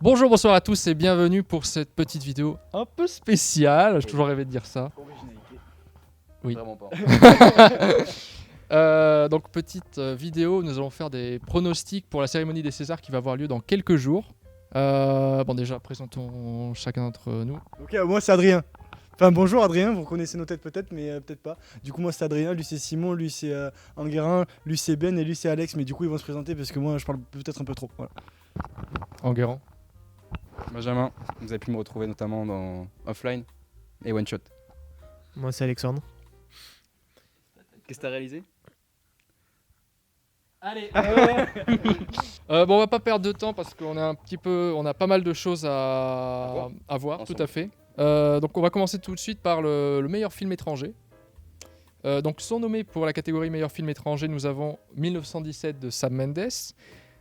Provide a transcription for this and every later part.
Bonjour, bonsoir à tous et bienvenue pour cette petite vidéo un peu spéciale. J'ai toujours rêvé de dire ça. Originalité. Oui. Vraiment pas. Donc petite vidéo, nous allons faire des pronostics pour la cérémonie des Césars qui va avoir lieu dans quelques jours. Bon déjà, présentons chacun d'entre nous. Ok, moi c'est Adrien. Enfin bonjour Adrien, vous reconnaissez nos têtes peut-être, mais peut-être pas. Du coup moi c'est Adrien, lui c'est Simon, lui c'est Enguerrand, lui c'est Ben et lui c'est Alex. Mais du coup ils vont se présenter parce que moi je parle peut-être un peu trop. Voilà. Enguerrand. Benjamin, vous avez pu me retrouver notamment dans Offline et One Shot. Moi c'est Alexandre. Qu'est-ce que t'as réalisé? Allez. Bon, on va pas perdre de temps parce qu'on a pas mal de choses à voir, tout à fait. Donc on va commencer tout de suite par le meilleur film étranger. Donc sont nommés pour la catégorie meilleur film étranger, nous avons 1917 de Sam Mendes,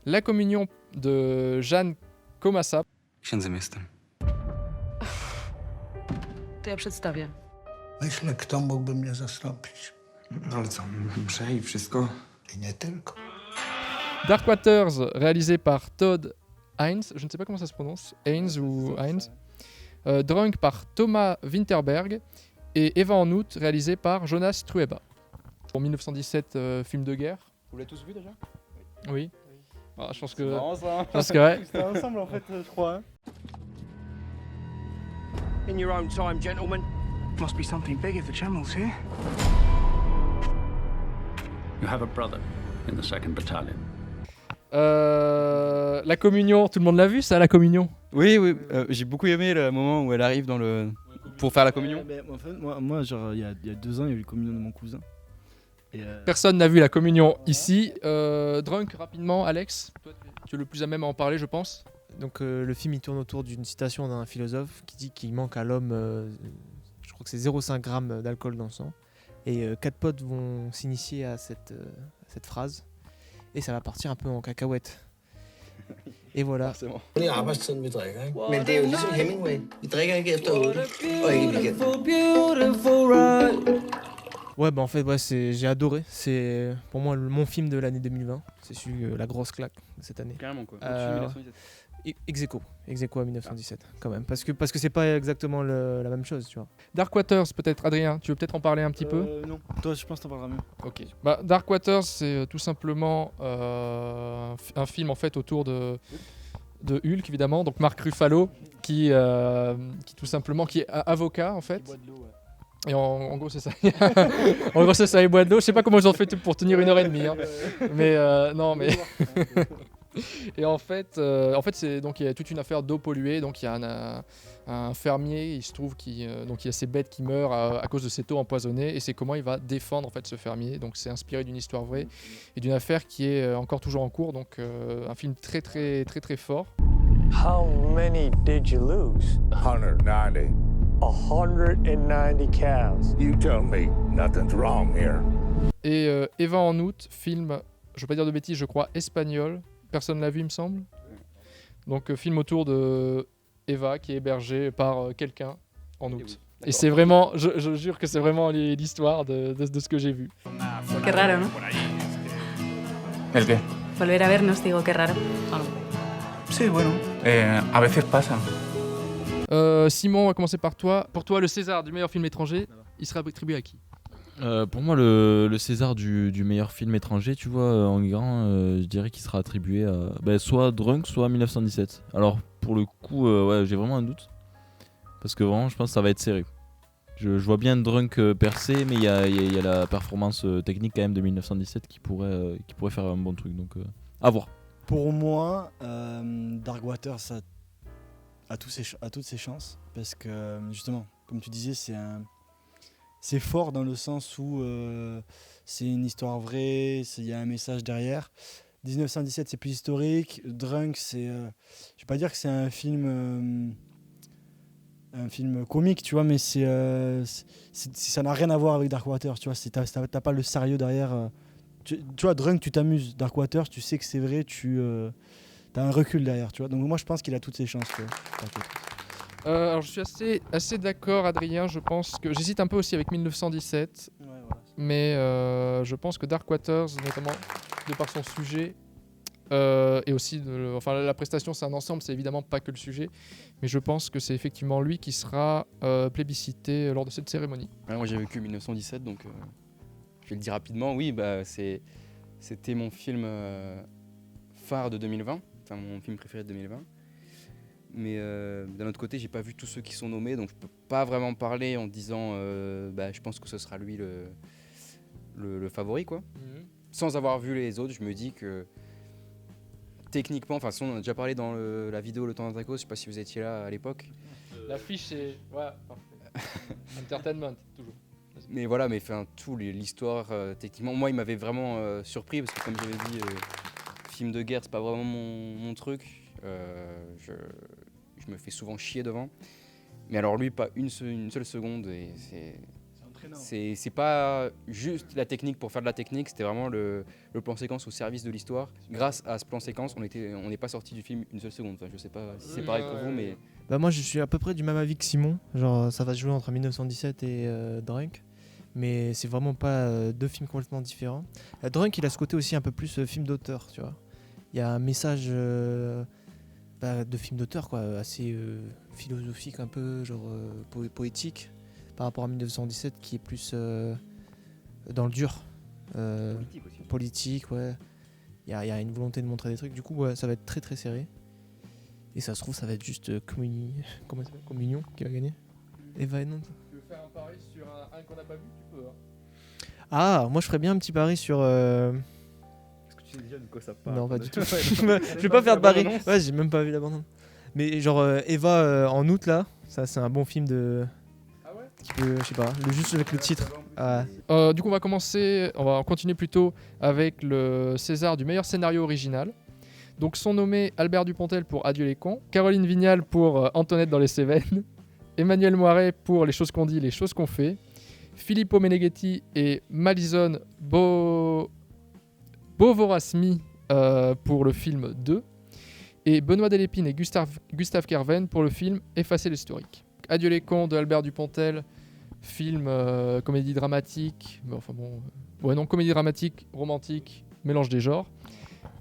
La Communion de Jan Komasa, Księdzem jestem. To ja przedstawię. Myślę, kto mógłby mnie zastąpić. No ale co, msze i wszystko? I nie tylko. Dark Waters réalisé par Todd Haynes, je ne sais pas comment ça se prononce, Haynes ou Haynes, Drunk par Thomas Winterberg et Eva en août réalisé par Jonas Trueba. Pour 1917, film de guerre. Vous l'avez tous vu déjà? Oui. Ah, je pense que. marrant ça. Je pense que ouais. C'était ensemble en fait je crois. Hein. In your own time, gentlemen. Must be something big if the General's here. You have a brother in the 2nd Battalion. La communion, tout le monde l'a vu ça, la communion? Oui, j'ai beaucoup aimé le moment où elle arrive pour faire la communion. En fait, moi genre il y a 2 ans il y a eu la communion de mon cousin. Et Personne n'a vu la communion ici. Drunk, rapidement, Alex, toi tu es le plus à même à en parler, je pense. Donc le film il tourne autour d'une citation d'un philosophe qui dit qu'il manque à l'homme, je crois que c'est 0,5 g d'alcool dans le sang. Et 4 potes vont s'initier à cette phrase. Et ça va partir un peu en cacahuète. Et voilà. Forcément. Det er arbejdstiden, vi drikker, ikke? Men det er jo ligesom Hemingway. Vi drikker ikke efter 8, og ikke i weekenden. Ouais, bah en fait, ouais, j'ai adoré. C'est pour moi mon film de l'année 2020. C'est celui, la grosse claque de cette année. Carrément quoi. Ex aequo à 1917 quand même. Parce que c'est pas exactement la même chose, tu vois. Dark Waters, peut-être, Adrien, tu veux peut-être en parler un petit peu? Non, toi je pense que t'en parleras mieux. Ok. Bah, Dark Waters, c'est tout simplement un film en fait autour de Hulk évidemment, donc Mark Ruffalo qui tout simplement qui est avocat en fait. Il boit de l'eau, ouais. Et en gros c'est ça. En gros c'est ça, il boit de l'eau. Je sais pas comment ils ont fait pour tenir 1h30. Hein. Mais non mais. Et en fait c'est donc il y a toute une affaire d'eau polluée. Donc il y a un fermier, il se trouve donc il y a ces bêtes qui meurent à cause de cette eau empoisonnée. Et c'est comment il va défendre en fait ce fermier. Donc c'est inspiré d'une histoire vraie et d'une affaire qui est encore toujours en cours. Donc un film très très très très fort. How many did you lose? 190. 190 cows. You tell me nothing's wrong here. Et Eva en août, film, je veux pas dire de bêtises, je crois espagnol. Personne l'a vu, il me semble. Donc film autour de Eva qui est hébergée par quelqu'un en août. Et c'est vraiment, je jure que c'est vraiment l'histoire de ce que j'ai vu. Qué raro, ¿no? ¿El qué? Volver a vernos, digo, qué raro. ¿O no? Sí, bueno. A veces pasa. Simon, on va commencer par toi. Pour toi, le César du meilleur film étranger, il sera attribué à qui? Pour moi, le César du meilleur film étranger, tu vois, en grand, je dirais qu'il sera attribué à soit Drunk, soit 1917. Alors, pour le coup, ouais, j'ai vraiment un doute. Parce que vraiment, je pense que ça va être serré. Je vois bien Drunk percer, mais il y a la performance technique quand même de 1917 qui pourrait faire un bon truc. Donc, à voir. Pour moi, Dark Waters a toutes ses chances parce que justement, comme tu disais, c'est fort dans le sens où c'est une histoire vraie, il y a un message derrière. 1917 c'est plus historique, Drunk c'est, je vais pas dire que c'est un film comique, tu vois, mais ça n'a rien à voir avec Dark Waters, tu vois, t'as pas le sérieux derrière. Tu vois, Drunk tu t'amuses, Dark Waters tu sais que c'est vrai, t'as un recul derrière, tu vois. Donc moi je pense qu'il a toutes ses chances, tu vois. Alors je suis assez d'accord, Adrien. Je pense que j'hésite un peu aussi avec 1917, Ouais, voilà. mais je pense que Dark Waters, notamment de par son sujet, Et aussi, la prestation, c'est un ensemble, c'est évidemment pas que le sujet, mais je pense que c'est effectivement lui qui sera plébiscité lors de cette cérémonie. Ouais, moi j'ai vécu 1917, donc je vais le dire rapidement. Oui, c'était mon film phare de 2020, enfin mon film préféré de 2020. Mais d'un autre côté, j'ai pas vu tous ceux qui sont nommés, donc je peux pas vraiment parler en disant je pense que ce sera lui le favori, quoi. Sans avoir vu les autres, je me dis que techniquement, enfin on en a déjà parlé dans la vidéo Le Temps d'un Taco, je sais pas si vous étiez là à l'époque. L'affiche c'est parfait. Entertainment, toujours. Mais voilà, l'histoire, techniquement, moi il m'avait vraiment surpris parce que comme j'avais dit, film de guerre c'est pas vraiment mon truc. Je me fais souvent chier devant. Mais alors lui, pas une seule seconde. Et c'est pas juste la technique pour faire de la technique, c'était vraiment le plan séquence au service de l'histoire. Grâce à ce plan séquence, on n'est pas sorti du film une seule seconde. Enfin, je sais pas si c'est pareil pour vous, mais... Moi, je suis à peu près du même avis que Simon. Genre, ça va se jouer entre 1917 et Drunk. Mais c'est vraiment pas deux films complètement différents. Drunk, il a ce côté aussi un peu plus film d'auteur, tu vois. Il y a un message de film d'auteur, quoi, assez philosophique, un peu genre poétique, par rapport à 1917 qui est plus dans le dur. Politique aussi. Politique, ouais. Il y a une volonté de montrer des trucs. Du coup, ouais, ça va être très très serré. Et ça se trouve, ça va être juste Communion qui va gagner. Eva et Nantes. Tu veux faire un pari sur un qu'on n'a pas vu, tu peux. Ah, moi je ferais bien un petit pari sur. Est-ce que tu sais déjà de quoi ça parle? Non, pas du tout. Je vais pas faire de pari. Ouais, j'ai même pas vu la bande. Mais genre Eva en août là, ça c'est un bon film de. Ah ouais? Je sais pas, juste avec le titre. Ah. Du coup, on va continuer plutôt avec le César du meilleur scénario original. Donc sont nommés Albert Dupontel pour Adieu les cons, Caroline Vignal pour Antoinette dans les Cévennes, Emmanuel Moiret pour Les choses qu'on dit, les choses qu'on fait, Filippo Meneghetti et Malison Bovorasmi pour le film 2, et Benoît Delépine et Gustave Kerven pour le film Effacer l'historique. Adieu les cons de Albert Dupontel, film comédie dramatique, comédie dramatique, romantique, mélange des genres,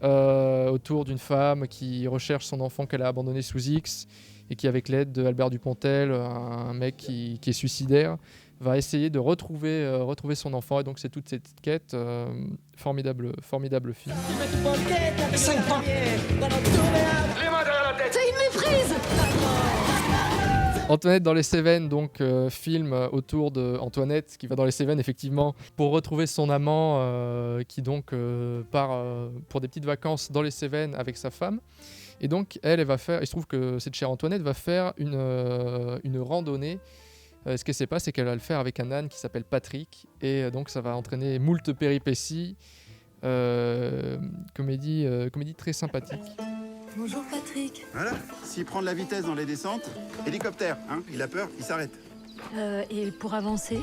autour d'une femme qui recherche son enfant qu'elle a abandonné sous X et qui, avec l'aide d'Albert Dupontel, un mec qui est suicidaire, va essayer de retrouver son enfant. Et donc c'est toute cette quête, formidable film. 5 points. C'est une méprise. Antoinette dans les Cévennes, donc film autour de Antoinette qui va dans les Cévennes effectivement pour retrouver son amant qui donc part pour des petites vacances dans les Cévennes avec sa femme. Et donc elle va faire, il se trouve que cette chère Antoinette va faire une randonnée. Ce qu'elle sait pas, c'est qu'elle va le faire avec un âne qui s'appelle Patrick, et donc ça va entraîner moult péripéties. Comédie très sympathique. Bonjour Patrick. Voilà, s'il prend de la vitesse dans les descentes, hélicoptère, hein, il a peur, il s'arrête. Et pour avancer?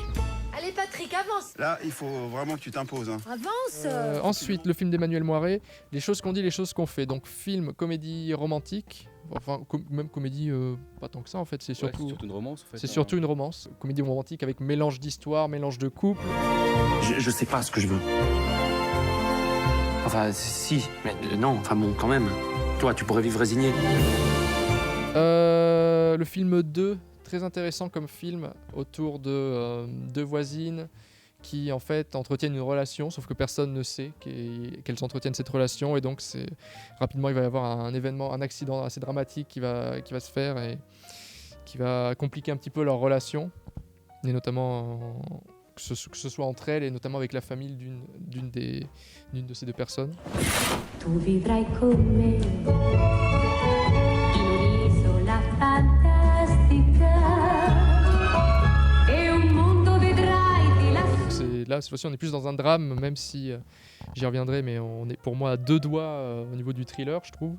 Allez Patrick, avance. Là, il faut vraiment que tu t'imposes. Hein. Avance. Ensuite, le film d'Emmanuel Moiret, Les choses qu'on dit, les choses qu'on fait. Donc film, comédie romantique, même comédie pas tant que ça en fait, c'est surtout une romance. En fait, c'est surtout une romance, comédie romantique avec mélange d'histoire, mélange de couple. Je sais pas ce que je veux. Enfin, si, mais non, enfin bon, quand même. Toi, tu pourrais vivre résigné. Le film 2, très intéressant comme film, autour de deux voisines qui en fait entretiennent une relation, sauf que personne ne sait qu'elles entretiennent cette relation, et donc rapidement il va y avoir un événement, un accident assez dramatique qui va se faire et qui va compliquer un petit peu leur relation, et notamment que ce soit entre elles et notamment avec la famille d'une de ces deux personnes. Tu vivrai con me in un'isola fantastica e un mondo vedrai di là. Là, cette fois-ci, on est plus dans un drame, même si j'y reviendrai, mais on est pour moi à deux doigts au niveau du thriller, je trouve.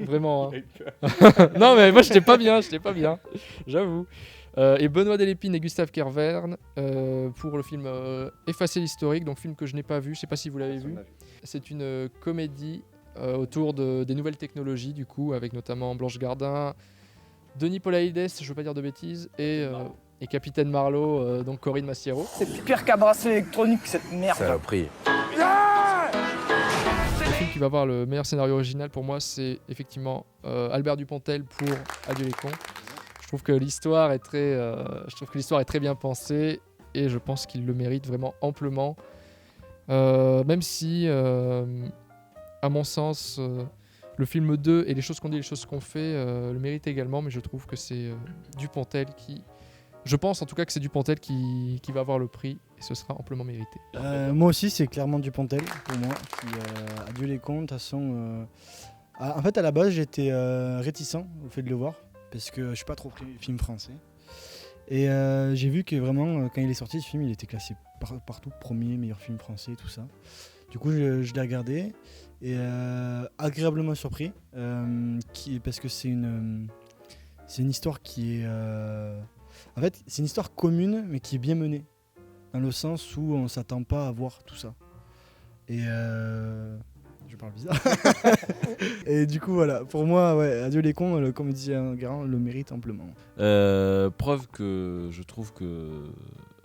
Vraiment. Hein. Non, mais moi, j'étais pas bien, j'avoue. Et Benoît Delépine et Gustave Kervern pour le film Effacer l'historique, donc film que je n'ai pas vu, je sais pas si vous l'avez vu. C'est une comédie autour des nouvelles technologies, du coup, avec notamment Blanche Gardin, Denis Podalides, je veux pas dire de bêtises, et Capitaine Marlowe, donc Corinne Massiero. C'est pire qu'un bracelet électronique, cette merde. Saloperie. Un film qui va avoir le meilleur scénario original pour moi, c'est effectivement Albert Dupontel pour Adieu les cons. Je trouve que l'histoire est très bien pensée et je pense qu'il le mérite vraiment amplement. Même si, à mon sens, le film 2 et les choses qu'on dit, les choses qu'on fait le méritent également, mais je trouve que c'est Dupontel qui... Je pense en tout cas que c'est Dupontel qui va avoir le prix et ce sera amplement mérité. Moi aussi, c'est clairement Dupontel pour moi. Qui, Adieu les cons, de toute façon. En fait, à la base, j'étais réticent au fait de le voir parce que je suis pas trop film français. Et j'ai vu que vraiment, quand il est sorti, ce film, il était classé partout, premier, meilleur film français, tout ça. Du coup, je l'ai regardé et agréablement surpris parce que c'est une histoire qui est. En fait, c'est une histoire commune, mais qui est bien menée. Dans le sens où on s'attend pas à voir tout ça. Et je parle bizarre. Et du coup, voilà. Pour moi, ouais, Adieu les cons, comme disait Garand, le mérite amplement. Preuve que je trouve que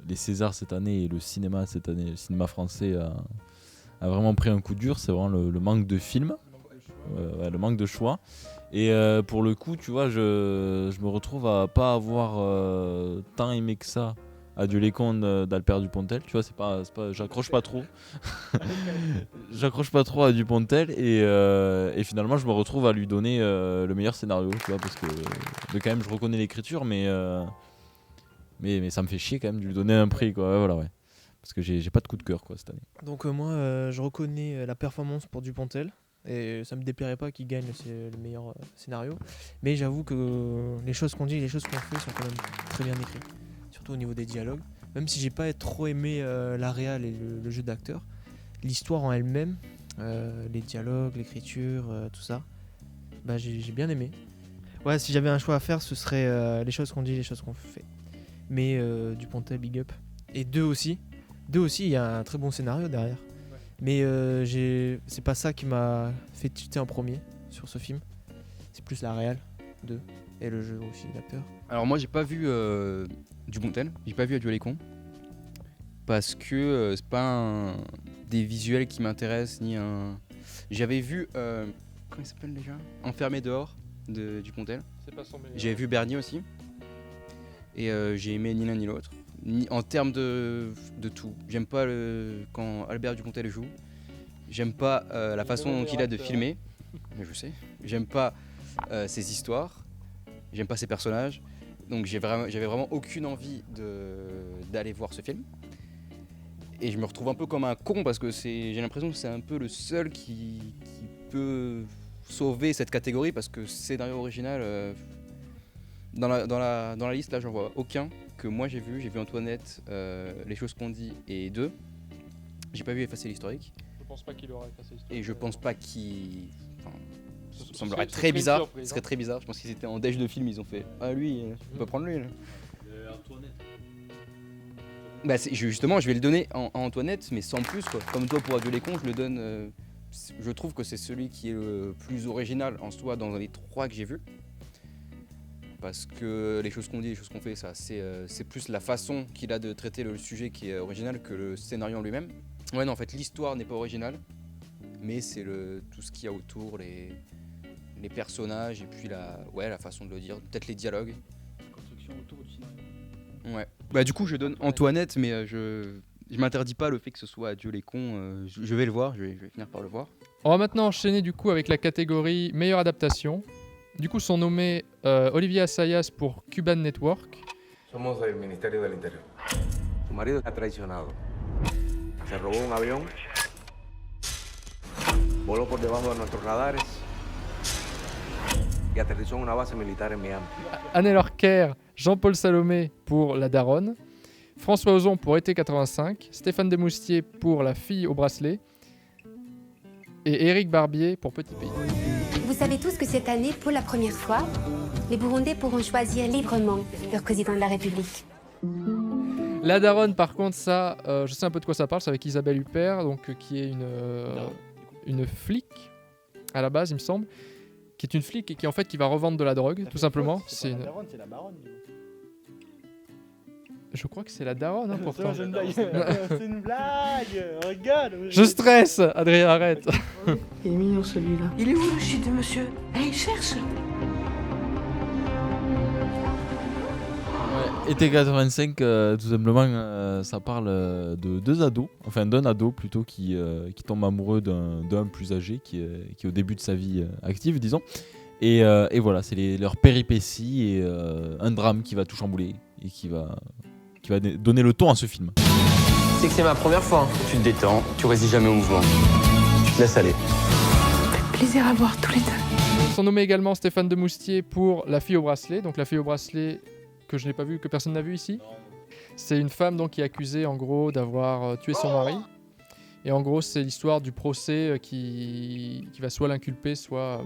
les Césars cette année et le cinéma cette année, le cinéma français a vraiment pris un coup dur. C'est vraiment le manque de films, le manque de choix. Et pour le coup, tu vois, je me retrouve à pas avoir tant aimé que ça Adieu les cons d'Albert Dupontel. Tu vois, c'est pas, j'accroche pas trop. J'accroche pas trop à Dupontel et finalement, je me retrouve à lui donner le meilleur scénario, tu vois, parce que quand même, je reconnais l'écriture, mais ça me fait chier quand même de lui donner un prix, quoi. Ouais, voilà, ouais. Parce que j'ai pas de coup de cœur, quoi, cette année. Donc moi, je reconnais la performance pour Dupontel. Et ça me déplairait pas qu'il gagne le meilleur scénario. Mais j'avoue que les choses qu'on dit et les choses qu'on fait sont quand même très bien écrites. Surtout au niveau des dialogues. Même si j'ai pas trop aimé la réal et le jeu d'acteur, l'histoire en elle-même, les dialogues, l'écriture, tout ça, bah j'ai bien aimé. Ouais, si j'avais un choix à faire, ce serait les choses qu'on dit, les choses qu'on fait. Mais Dupontel, big up. Et 2 aussi. 2 aussi, il y a un très bon scénario derrière. Mais c'est pas ça qui m'a fait tilter en premier sur ce film. C'est plus la réal 2 et le jeu aussi d'acteur. Alors moi j'ai pas vu Dupontel, j'ai pas vu Adieu les cons. Parce que c'est pas des visuels qui m'intéressent ni un... J'avais vu, comment il s'appelle déjà ? Enfermé dehors de Dupontel. C'est pas son meilleur. J'ai vu Bernier aussi. Et j'ai aimé ni l'un ni l'autre. En termes de tout. J'aime pas quand Albert Dupontel joue. J'aime pas la façon dont il a de filmer. Mais je sais. J'aime pas ses histoires. J'aime pas ses personnages. Donc j'avais vraiment aucune envie d'aller voir ce film. Et je me retrouve un peu comme un con parce que j'ai l'impression que c'est un peu le seul qui peut sauver cette catégorie parce que scénario original... Dans la liste, là, j'en vois aucun que moi j'ai vu Antoinette, Les choses qu'on dit et 2. J'ai pas vu Effacer l'historique. Je pense pas qu'il aura effacé l'historique. Et je pense pas qu'il... Enfin, ça semblerait très bizarre. Ce serait très bizarre. Je pense qu'ils étaient en déj de film, ils ont fait « Ah lui, on peut prendre lui. » Antoinette. Bah justement, je vais le donner à Antoinette, mais sans plus, quoi. Comme toi pour Adieu les cons, je le donne... je trouve que c'est celui qui est le plus original en soi dans les 3 que j'ai vus. Parce que les choses qu'on dit, les choses qu'on fait, ça, c'est plus la façon qu'il a de traiter le sujet qui est original que le scénario en lui-même. Ouais, non, en fait, l'histoire n'est pas originale, mais c'est tout ce qu'il y a autour, les personnages et puis la façon de le dire, peut-être les dialogues. La construction autour du scénario. Ouais. Bah du coup, je donne Antoinette, mais je m'interdis pas le fait que ce soit Adieu les cons. Je vais le voir, je vais finir par le voir. On va maintenant enchaîner du coup avec la catégorie meilleure adaptation. Du coup, sont nommés Olivier Assayas pour Cuban Network. Somos del Ministerio del Interior. Su marido ha traicionado. Se robó un avión, voló por debajo de nuestros radares y aterrizó en una base militar en Miami. Anne-Laure Kerr, Jean-Paul Salomé pour La Daronne, François Ozon pour Été 85, Stéphane Desmoustiers pour La fille au bracelet et Éric Barbier pour Petit Pays. Vous savez tous que cette année, pour la première fois, les Burundais pourront choisir librement leur président de la République. La Daronne, par contre, ça, je sais un peu de quoi ça parle, c'est avec Isabelle Huppert, donc, qui est une flic, à la base, il me semble, qui est une flic et qui, en fait, qui va revendre de la drogue, tout simplement. C'est la daronne, c'est la baronne. Je crois que c'est la daronne, hein, pourtant. C'est une blague. C'est une blague. Regarde. Je stresse, Adrien, arrête. Il est mignon celui-là. Il est où le shit de monsieur? Il cherche. Été 85, tout simplement, ça parle de deux ados, enfin d'un ado plutôt qui tombe amoureux d'un plus âgé qui est au début de sa vie active, disons. Et voilà, c'est leurs péripéties et un drame qui va tout chambouler et qui va donner le ton à ce film. C'est que c'est ma première fois. Tu te détends, tu résistes jamais au mouvement. Tu te laisses aller. Plaisir à voir tous les deux. Ils sont nommés également Stéphane Demoustier pour La fille au bracelet. Donc La fille au bracelet que je n'ai pas vu, que personne n'a vu ici. C'est une femme donc qui est accusée en gros d'avoir tué son mari. Et en gros c'est l'histoire du procès qui va soit l'inculper, soit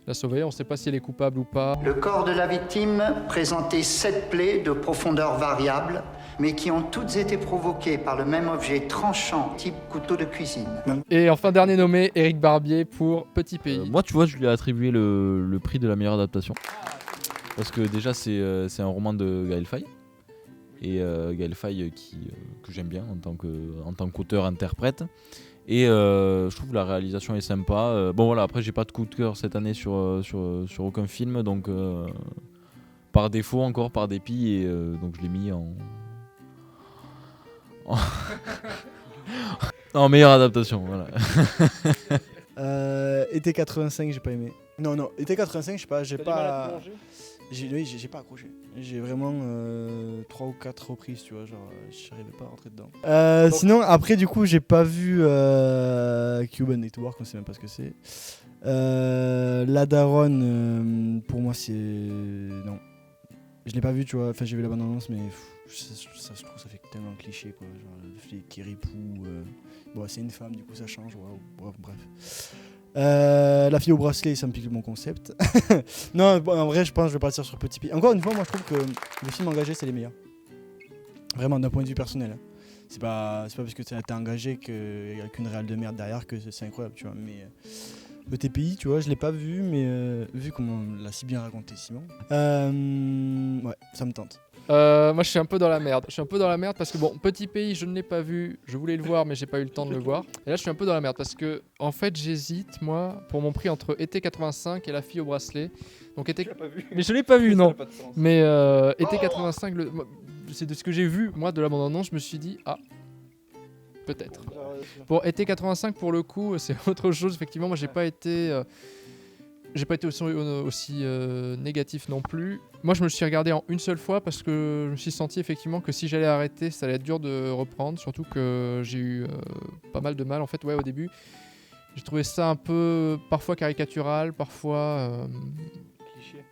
la sauver. On ne sait pas si elle est coupable ou pas. Le corps de la victime présentait 7 plaies de profondeur variable, mais qui ont toutes été provoquées par le même objet tranchant type couteau de cuisine. Et enfin dernier nommé, Éric Barbier pour Petit Pays. Moi tu vois, je lui ai attribué le prix de la meilleure adaptation. Parce que déjà c'est un roman de Gaël Faye. Et Gaël Faye que j'aime bien en tant qu'auteur-interprète. Et je trouve que la réalisation est sympa. Bon voilà, après j'ai pas de coup de cœur cette année sur aucun film. Donc par défaut encore, par dépit. Et donc je l'ai mis en meilleure adaptation. Voilà. Été 85, j'ai pas aimé. Non, été 85, je sais pas, j'ai pas accroché. J'ai vraiment 3 ou 4 reprises, tu vois, genre j'arrivais pas à rentrer dedans. Sinon, après, du coup, j'ai pas vu Cuban Network, on sait même pas ce que c'est. La Daronne, pour moi, c'est. Non. Je l'ai pas vu, tu vois, enfin, j'ai vu la bande-annonce, mais je trouve que ça fait tellement cliché, quoi. Genre, le flic qui ripoux. Bon, c'est une femme, du coup, ça change, wow, bref. La fille au bracelet, ça me pique mon concept. Non, en vrai, je pense que je vais partir sur Petit Pays. Encore une fois, moi, je trouve que les films engagés, c'est les meilleurs. Vraiment, d'un point de vue personnel. C'est pas parce que t'es engagé qu'il n'y a qu'une réale de merde derrière que c'est incroyable, tu vois. Mais Petit Pays, tu vois, je l'ai pas vu, mais vu comme on l'a si bien raconté, Simon, ouais, ça me tente. Moi je suis un peu dans la merde. Parce que bon, Petit Pays, je ne l'ai pas vu. Je voulais le voir, mais j'ai pas eu le temps de le voir. Et là, je suis un peu dans la merde parce que en fait, j'hésite moi pour mon prix entre Été 85 et La fille au bracelet. Donc été. Mais je l'ai pas vu, non. Mais Été 85, c'est de ce que j'ai vu moi de la bande-annonce. Je me suis dit peut-être. Pour Été 85, pour le coup, c'est autre chose. Effectivement, moi, j'ai pas été aussi négatif non plus. Moi, je me le suis regardé en une seule fois parce que je me suis senti effectivement que si j'allais arrêter, ça allait être dur de reprendre. Surtout que j'ai eu pas mal de mal. En fait, ouais, au début, j'ai trouvé ça un peu parfois caricatural, parfois cliché.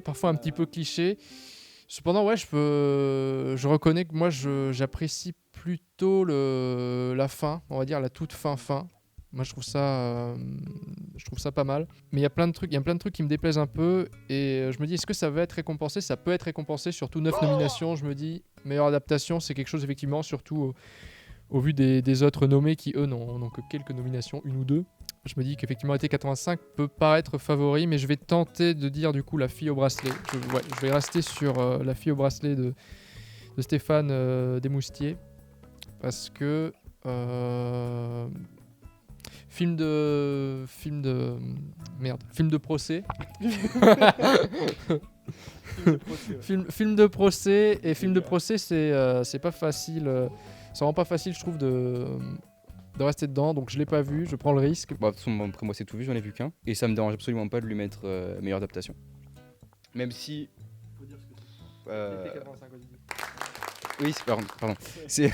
Parfois un petit peu cliché. Cependant, ouais, je reconnais que moi, j'apprécie plutôt la fin, on va dire la toute fin. Moi, je trouve ça pas mal. Mais il y a plein de trucs qui me déplaisent un peu. Et je me dis, est-ce que ça va être récompensé ? Ça peut être récompensé, surtout 9 nominations. Je me dis, meilleure adaptation, c'est quelque chose, effectivement, surtout au vu des autres nommés qui, eux, n'ont que quelques nominations, 1 ou 2. Je me dis qu'effectivement, Été 85 peut paraître favori, mais je vais tenter de dire, du coup, La fille au bracelet. Je vais rester sur La fille au bracelet de Stéphane Demoustier. Parce que... Film de procès. Film de procès. Et film de procès, c'est pas facile. C'est vraiment pas facile, je trouve, de rester dedans. Donc je l'ai pas vu, je prends le risque. Bah, de toute façon, après moi c'est tout vu, j'en ai vu qu'un. Et ça me dérange absolument pas de lui mettre meilleure adaptation. Même si. Faut dire ce que oui, pardon. C'est.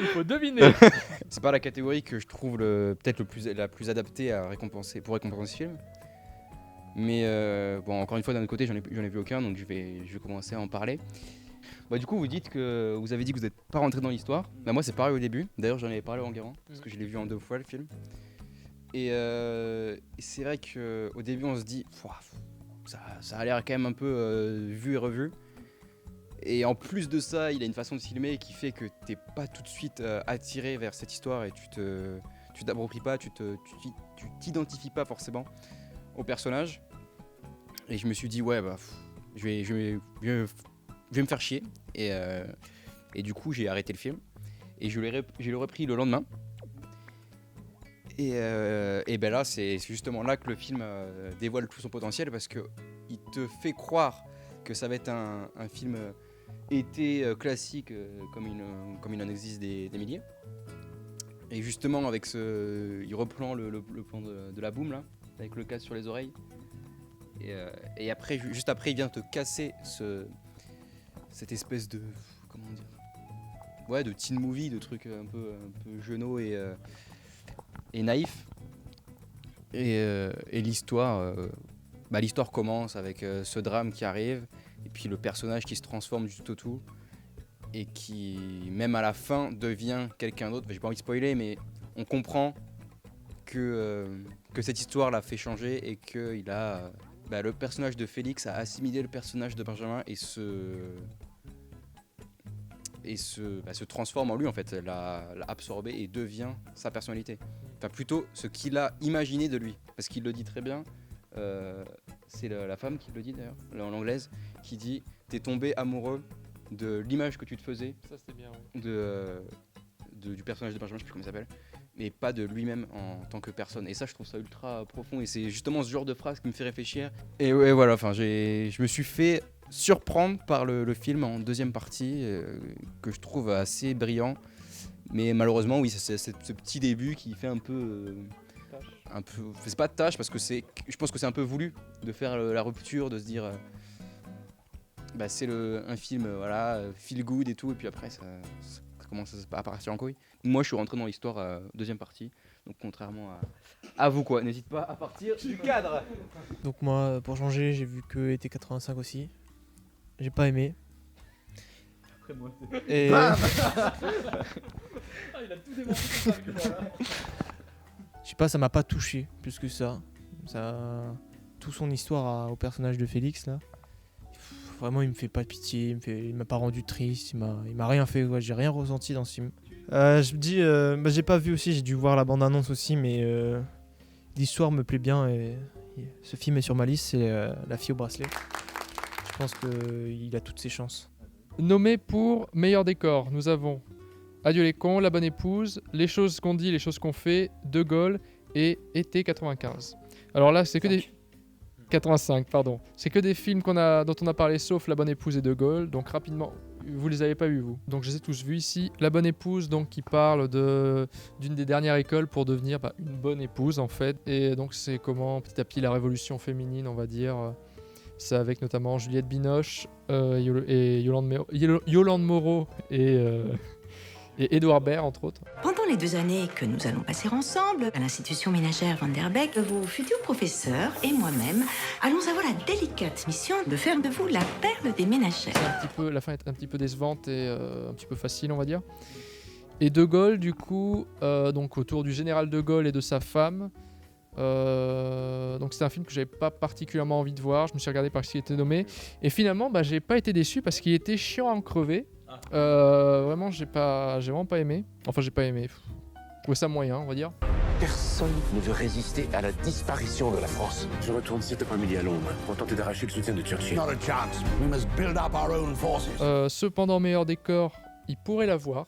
Il faut deviner. C'est pas la catégorie que je trouve peut-être la plus adaptée pour récompenser ce film. Mais bon, encore une fois, d'un autre côté, j'en ai vu aucun, donc je vais commencer à en parler. Bah, du coup, vous avez dit que vous n'êtes pas rentré dans l'histoire. Bah, moi, c'est pareil au début. D'ailleurs, j'en avais parlé à Enguerrand, parce que je l'ai vu en 2 fois le film. Et c'est vrai qu'au début, on se dit, ça a l'air quand même un peu vu et revu. Et en plus de ça, il a une façon de filmer qui fait que t'es pas tout de suite attiré vers cette histoire et tu t'appropries pas, tu t'identifies pas forcément au personnage. Et je me suis dit je vais me faire chier. Et du coup, j'ai arrêté le film. Et je l'ai repris le lendemain. Et ben là, c'est justement là que le film dévoile tout son potentiel parce qu'il te fait croire que ça va être un film été classique comme il en existe des milliers. Et justement, avec il reprend le plan de la boum là, avec le casque sur les oreilles. Et après, juste après, il vient te casser cette espèce de comment dire, ouais, de teen movie, de trucs un peu jeuneaux et naïf. Et l'histoire commence avec ce drame qui arrive et puis le personnage qui se transforme du tout au tout et qui même à la fin devient quelqu'un d'autre. J'ai pas envie de spoiler, mais on comprend que cette histoire l'a fait changer et que le personnage de Félix a assimilé le personnage de Benjamin et se transforme en lui en fait, l'a absorbé et devient sa personnalité. Enfin plutôt ce qu'il a imaginé de lui, parce qu'il le dit très bien, c'est la femme qui le dit d'ailleurs, l'anglaise, qui dit « t'es tombé amoureux de l'image que tu te faisais » Ça c'était bien, du personnage de Benjamin, je sais plus comment il s'appelle, mais pas de lui-même en tant que personne. Et ça, je trouve ça ultra profond et c'est justement ce genre de phrase qui me fait réfléchir. Et ouais, voilà, enfin, je me suis fait surprendre par le film en deuxième partie que je trouve assez brillant. Mais malheureusement, oui, c'est ce petit début qui fait un peu, c'est pas de tâche parce que je pense que c'est un peu voulu de faire la rupture, de se dire, c'est un film, voilà, feel good et tout, et puis après ça commence à partir en couille. Moi, je suis rentré dans l'histoire deuxième partie, donc contrairement à vous, quoi. N'hésite pas à partir du cadre. Donc moi, pour changer, j'ai vu que été 85 aussi. J'ai pas aimé. Après moi, et il a tout démonté son argument là. Je sais pas, ça m'a pas touché plus que ça. Tout son histoire au personnage de Félix là. Vraiment, il me fait pas pitié, il m'a pas rendu triste, il m'a rien fait, ouais, j'ai rien ressenti dans ce film. Je me dis, j'ai pas vu aussi, j'ai dû voir la bande-annonce aussi, mais l'histoire me plaît bien et ce film est sur ma liste, c'est La fille au bracelet. Je pense qu'il a toutes ses chances. Nommé pour meilleur décor, nous avons Adieu les cons, La bonne épouse, Les choses qu'on dit, les choses qu'on fait, De Gaulle et Été 95. Alors là, c'est que des 85, pardon. C'est que des films dont on a parlé, sauf La bonne épouse et De Gaulle. Donc rapidement, vous les avez pas vus, vous. Donc je les ai tous vus ici. La bonne épouse, donc qui parle d'une des dernières écoles pour devenir une bonne épouse en fait. Et donc c'est comment petit à petit la révolution féminine, on va dire. C'est avec notamment Juliette Binoche et Yolande Moreau et Édouard Baird, entre autres. Pendant les 2 années que nous allons passer ensemble à l'institution ménagère Van der Beek, vos futurs professeurs et moi-même allons avoir la délicate mission de faire de vous la perle des ménagères. La fin est un petit peu décevante et un petit peu facile, on va dire. Et De Gaulle, du coup, donc autour du général De Gaulle et de sa femme. Donc c'est un film que j'avais pas particulièrement envie de voir. Je me suis regardé parce qu'il était nommé. Et finalement, j'ai pas été déçu parce qu'il était chiant à en crever. Vraiment, j'ai vraiment pas aimé. Enfin, j'ai pas aimé. Je trouvais ça moyen, on va dire. Personne ne veut résister à la disparition de la France. Je retourne cet après-midi à Londres pour tenter d'arracher le soutien de Churchill. Not a chance. We must build up our own forces. Cependant, meilleur décor, il pourrait l'avoir.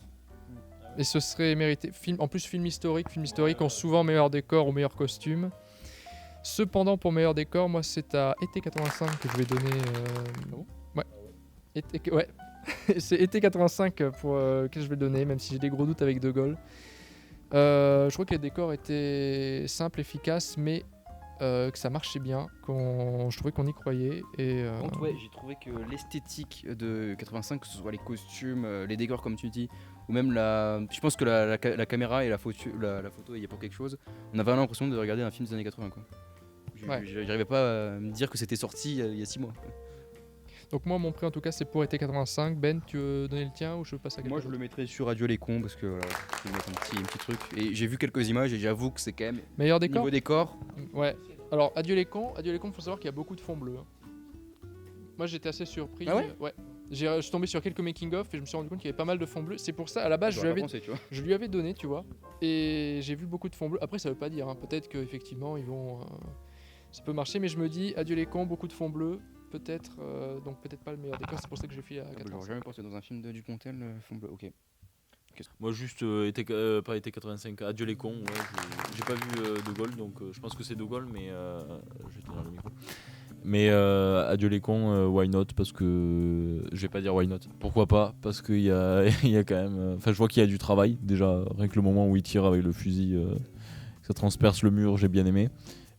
Et ce serait mérité. En plus, film historique ont souvent meilleur décor ou meilleur costume. Cependant, pour meilleur décor, moi, c'est à Été 85 que je vais donner. Ouais. C'est Été 85 que je vais donner, même si j'ai des gros doutes avec De Gaulle. Je crois que les décors étaient simples, efficaces, mais que ça marchait bien. Je trouvais qu'on y croyait. Et, ouais, j'ai trouvé que l'esthétique de 85, que ce soit les costumes, les décors comme tu dis, ou même je pense que la caméra et la photo il y a pour quelque chose. On a vraiment l'impression de regarder un film des années 80 quoi. J'arrivais pas à me dire que c'était sorti il y a 6 mois. Donc moi mon prix en tout cas c'est pour Été 85. Ben, tu veux donner le tien ou je passe à quelque chose? Moi je le mettrais sur Adieu les cons parce que voilà, je vais mettre un petit truc. Et j'ai vu quelques images et j'avoue que c'est quand même meilleur décor. Niveau décor. Ouais. Alors Adieu les cons, faut savoir qu'il y a beaucoup de fond bleu. Moi j'étais assez surpris. Ah ouais. Ouais. Je suis tombé sur quelques making-of et je me suis rendu compte qu'il y avait pas mal de fond bleu. C'est pour ça, à la base, je lui avais donné, tu vois. Et j'ai vu beaucoup de fond bleu. Après, ça veut pas dire, hein. Peut-être qu'effectivement, ça peut marcher, mais je me dis, Adieu les cons, beaucoup de fond bleu. peut-être donc peut-être pas le meilleur décor, c'est pour ça que j'ai fait à J'aurais 85. jamais pensé dans un film de Dupontel, fond bleu. Ok. Moi, juste, pas été 85, Adieu les cons. Ouais, j'ai pas vu De Gaulle, donc je pense que c'est De Gaulle, mais je vais tenir le micro. Mais Adieu les cons, why not? Parce que je vais pas dire why not. Pourquoi pas? Parce qu'il y a, il y a quand même. Enfin, je vois qu'il y a du travail. Déjà, rien que le moment où il tire avec le fusil, ça transperce le mur, j'ai bien aimé.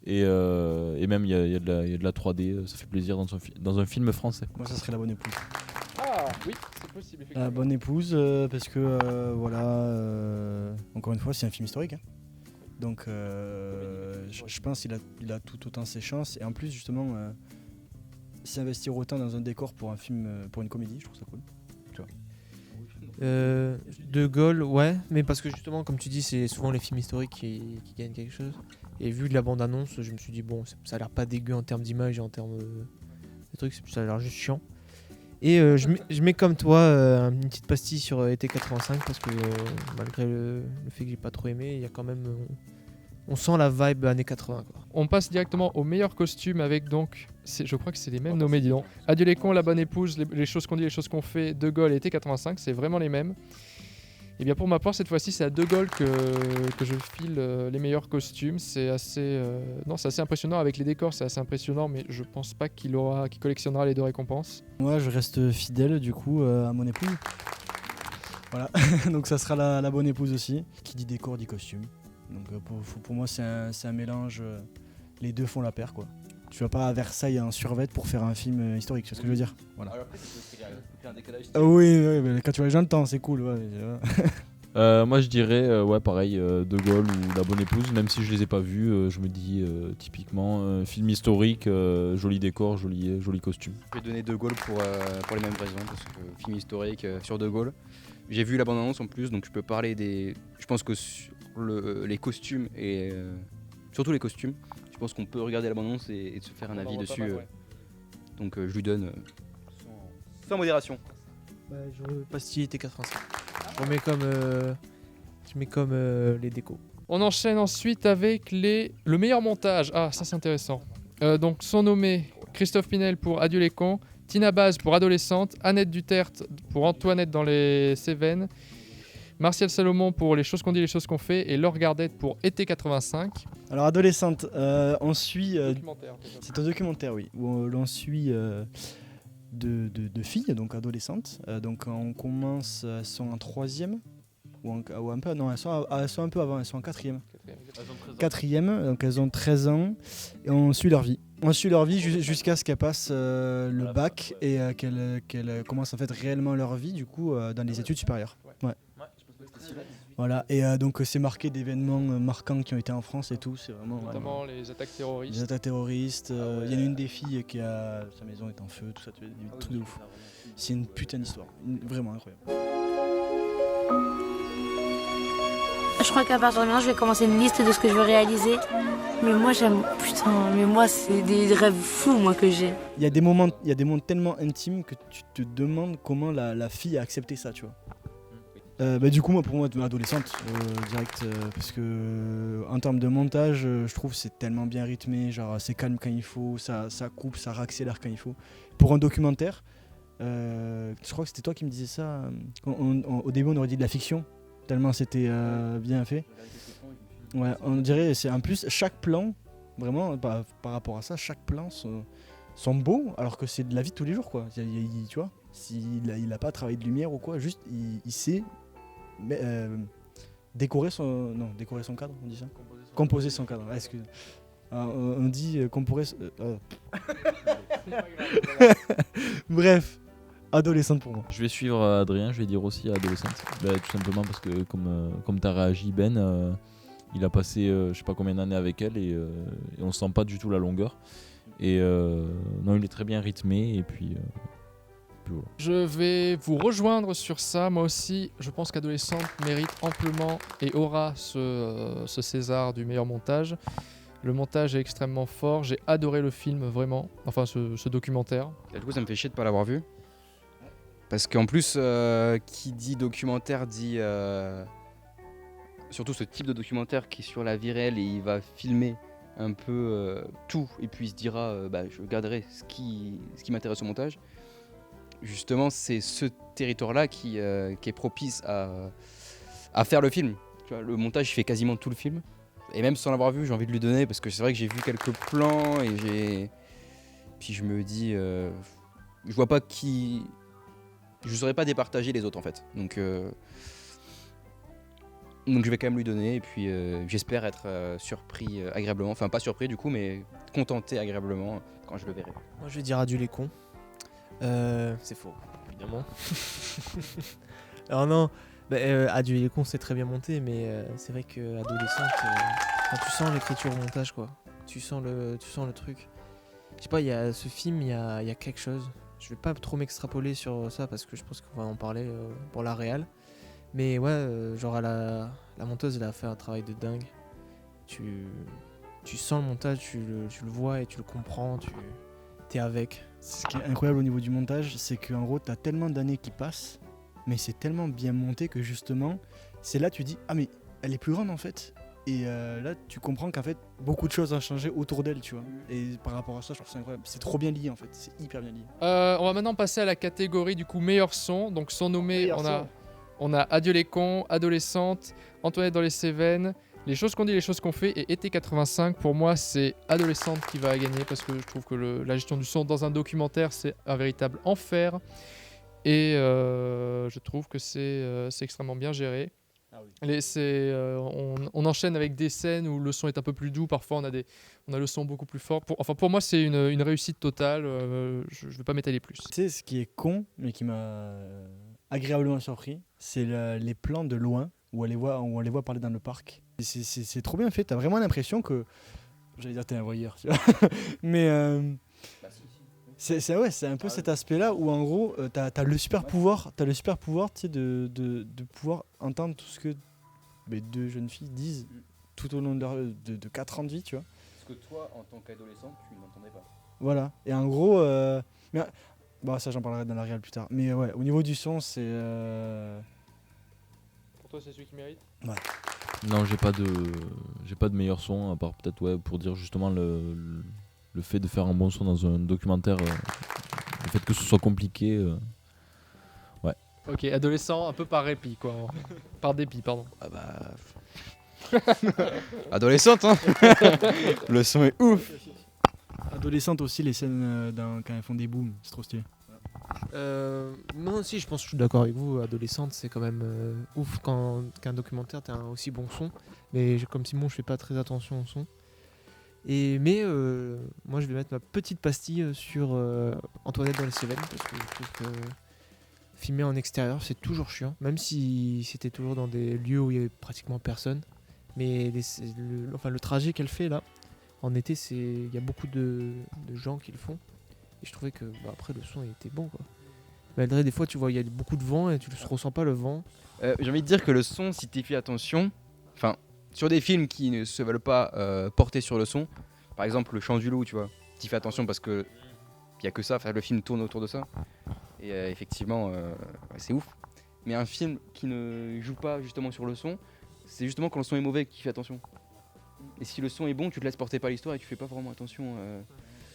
Et même, il y a de la 3D, ça fait plaisir dans un film français. Moi, ça serait La Bonne Épouse. Ah oui, c'est possible effectivement. La Bonne Épouse, parce que voilà, encore une fois, c'est un film historique. Hein. Donc, je pense qu'il a tout autant ses chances. Et en plus, justement, s'investir autant dans un décor pour un film, pour une comédie, je trouve ça cool. Tu vois. De Gaulle, ouais, mais parce que justement, comme tu dis, c'est souvent les films historiques qui gagnent quelque chose. Et vu de la bande-annonce, je me suis dit, bon, ça a l'air pas dégueu en termes d'image et en termes de trucs, ça a l'air juste chiant. Et je mets comme toi une petite pastille sur été 85 parce que malgré le fait que j'ai pas trop aimé, il y a quand même on sent la vibe années 80 quoi. On passe directement au meilleur costume avec donc je crois que c'est les mêmes nommés, dis donc. Adieu les cons, La Bonne Épouse, les choses qu'on dit, les choses qu'on fait, De Gaulle et été 85, c'est vraiment les mêmes. Et bien pour ma part cette fois-ci c'est à De Gaulle que je file les meilleurs costumes. C'est assez impressionnant avec les décors, c'est assez impressionnant, mais je pense pas qu'il collectionnera les deux récompenses. Moi, je reste fidèle du coup à mon épouse. Voilà, donc ça sera la Bonne Épouse aussi. Qui dit décor dit costume. Donc pour moi c'est un mélange. Les deux font la paire quoi. Tu vas pas à Versailles en survêt pour faire un film historique, c'est ce que je veux dire. Voilà. Alors après, c'est un décalage. Oui, mais quand tu vois les gens de temps, c'est cool. Ouais. Moi je dirais ouais pareil De Gaulle ou La Bonne Épouse, même si je les ai pas vus, je me dis typiquement film historique, joli décor, joli costume. Je vais donner De Gaulle pour les mêmes raisons, parce que film historique sur De Gaulle. J'ai vu la bande-annonce en plus, donc je peux parler des. Je pense que sur les costumes et surtout les costumes, je pense qu'on peut regarder la bande-annonce et se faire un avis dessus. Mal, ouais. Donc je lui donne sans modération. Bah, je pastille été 85. Je mets comme les décos. On enchaîne ensuite avec le meilleur montage. Ah, ça c'est intéressant. Donc sont nommés Christophe Pinel pour Adieu les cons, Tina Baz pour Adolescente, Annette Duterte pour Antoinette dans les Cévennes, Martial Salomon pour Les choses qu'on dit, les choses qu'on fait, et Laure Gardette pour Été 85. Alors Adolescente, on suit... c'est un documentaire, oui, où l'on suit de filles, donc adolescentes. Donc on commence, elles sont en 3e, ou un peu, non, elles sont un peu avant, elles sont en 4e. 4e, donc elles ont 13 ans, et on suit leur vie. On suit leur vie jusqu'à ce qu'elles passent le bac et qu'elles commencent en fait réellement leur vie, du coup, dans les études supérieures. Ouais. Voilà, et donc c'est marqué d'événements marquants qui ont été en France et tout, c'est vraiment... Notamment les attaques terroristes. Les attaques terroristes, il y en a une des filles qui a... Sa maison est en feu, tout ça, des trucs de ouf. C'est une putain d'histoire, vraiment incroyable. Je crois qu'à partir de maintenant, je vais commencer une liste de ce que je veux réaliser. Mais moi, c'est des rêves fous, moi, que j'ai. Il y a des moments tellement intimes que tu te demandes comment la fille a accepté ça, tu vois. Du coup, pour moi, adolescente, direct, parce que en termes de montage, je trouve c'est tellement bien rythmé, genre c'est calme quand il faut, ça coupe, ça réaccélère quand il faut. Pour un documentaire, je crois que c'était toi qui me disais ça. Au début, on aurait dit de la fiction, tellement c'était bien fait. Ouais, on dirait, c'est en plus chaque plan, vraiment, par rapport à ça, chaque plan sont beaux, alors que c'est de la vie de tous les jours, quoi. Tu vois, il a pas travaillé de lumière ou quoi, juste il sait. Mais, décorer son cadre, on dit ça. Composer son cadre. Ah, excuse. On dit composer. Bref, adolescente pour moi. Je vais suivre Adrien, je vais dire aussi adolescente. Tout simplement parce que comme tu as réagi Ben, il a passé je sais pas combien d'années avec elle et on sent pas du tout la longueur. Et non, il est très bien rythmé et puis voilà. Je vais vous rejoindre sur ça, moi aussi. Je pense qu'Adolescente mérite amplement et aura ce César du meilleur montage. Le montage est extrêmement fort, j'ai adoré le film vraiment, enfin ce documentaire. Et du coup ça me fait chier de pas l'avoir vu. Parce qu'en plus, qui dit documentaire dit... surtout ce type de documentaire qui est sur la vie réelle et il va filmer tout, et puis il se dira je garderai ce qui m'intéresse au montage. Justement, c'est ce territoire-là qui est propice à faire le film. Tu vois, le montage il fait quasiment tout le film, et même sans l'avoir vu, j'ai envie de lui donner parce que c'est vrai que j'ai vu quelques plans puis je me dis, je vois pas qui, je saurais pas départager les autres en fait. Donc je vais quand même lui donner, et puis j'espère être surpris agréablement, enfin pas surpris du coup, mais contenté agréablement quand je le verrai. Moi je vais dire adieu les cons. C'est faux, évidemment. Alors non, adieu les cons c'est très bien monté, mais c'est vrai que adolescente, tu sens l'écriture au montage quoi. Tu sens le truc. Je sais pas, il y a ce film, il y a quelque chose. Je vais pas trop m'extrapoler sur ça parce que je pense qu'on va en parler pour la réal. Mais ouais, genre la monteuse elle a fait un travail de dingue. Tu sens le montage, tu le vois et tu le comprends, t'es avec. Ce qui est incroyable au niveau du montage, c'est qu'en gros t'as tellement d'années qui passent, mais c'est tellement bien monté que justement, c'est là tu dis ah mais elle est plus grande en fait. Et là tu comprends qu'en fait beaucoup de choses ont changé autour d'elle, tu vois. Et par rapport à ça, je trouve ça incroyable. C'est trop bien lié en fait, c'est hyper bien lié. On va maintenant passer à la catégorie du coup meilleur son. Donc son nommé, on a Adieu les cons, Adolescente, Antoinette dans les Cévennes, Les choses qu'on dit, les choses qu'on fait, et été 85, pour moi c'est Adolescente qui va gagner parce que je trouve que la gestion du son dans un documentaire c'est un véritable enfer, et je trouve que c'est extrêmement bien géré. Ah oui. On enchaîne avec des scènes où le son est un peu plus doux, parfois on a le son beaucoup plus fort. Pour moi c'est une réussite totale, je ne vais pas m'étaler plus. Tu sais ce qui est con mais qui m'a agréablement surpris, c'est les plans de loin où on les voit parler dans le parc. C'est trop bien fait, t'as vraiment l'impression que, j'allais dire t'es un voyeur, tu vois. Mais c'est un peu cet aspect-là où en gros t'as le super pouvoir, tu sais, de pouvoir entendre tout ce que les deux jeunes filles disent tout au long de 4 ans de vie, tu vois. Parce que toi, en tant qu'adolescent, tu n'entendais pas. Voilà, et en gros, ça j'en parlerai dans la réal plus tard. Mais ouais, au niveau du son, c'est... Pour toi, c'est celui qui mérite ? Ouais. Non, j'ai pas de meilleur son, à part peut-être pour dire justement le fait de faire un bon son dans un documentaire, le fait que ce soit compliqué. Ouais. Ok, adolescent, un peu par répit, quoi. Par dépit, pardon. Ah bah... Adolescente, hein. Le son est ouf. Adolescente aussi, les scènes quand elles font des booms, c'est trop stylé. Moi aussi, je pense que je suis d'accord avec vous. Adolescente, c'est quand même ouf qu'un documentaire t'ait un aussi bon son. Mais comme Simon, je fais pas très attention au son. Mais moi, je vais mettre ma petite pastille sur Antoinette dans les Cévennes parce que je trouve que filmer en extérieur, c'est toujours chiant, même si c'était toujours dans des lieux où il y avait pratiquement personne. Mais le trajet qu'elle fait là, en été, il y a beaucoup de gens qui le font. Et je trouvais que après le son il était bon quoi. Malgré des fois tu vois il y a beaucoup de vent et tu ne ressens pas le vent. J'ai envie de dire que le son, si tu fais attention, enfin sur des films qui ne se veulent pas porter sur le son, par exemple Le Chant du Loup, tu vois, tu fais attention parce que il y a que ça, le film tourne autour de ça. Et effectivement c'est ouf. Mais un film qui ne joue pas justement sur le son, c'est justement quand le son est mauvais qu'il fait attention. Et si le son est bon, tu te laisses porter par l'histoire et tu fais pas vraiment attention.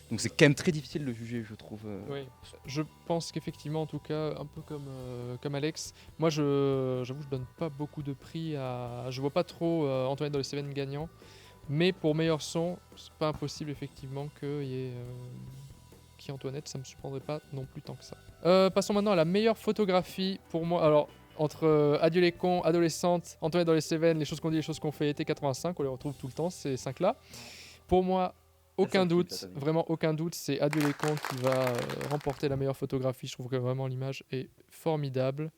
Donc c'est quand même très difficile de juger, je trouve. Oui, je pense qu'effectivement, en tout cas, un peu comme Alex, moi j'avoue je donne pas beaucoup de prix à... Je vois pas trop Antoinette dans les Cévennes gagnant, mais pour meilleur son, c'est pas impossible effectivement qu'il y ait qui Antoinette, ça me surprendrait pas non plus tant que ça. Passons maintenant à la meilleure photographie pour moi. Alors, entre Adieu les cons, Adolescente, Antoinette dans les Cévennes, Les choses qu'on dit, les choses qu'on fait, été 85, on les retrouve tout le temps, ces 5-là. Pour moi, aucun doute, vraiment aucun doute, c'est Adieu les cons qui va remporter la meilleure photographie. Je trouve que vraiment l'image est formidable.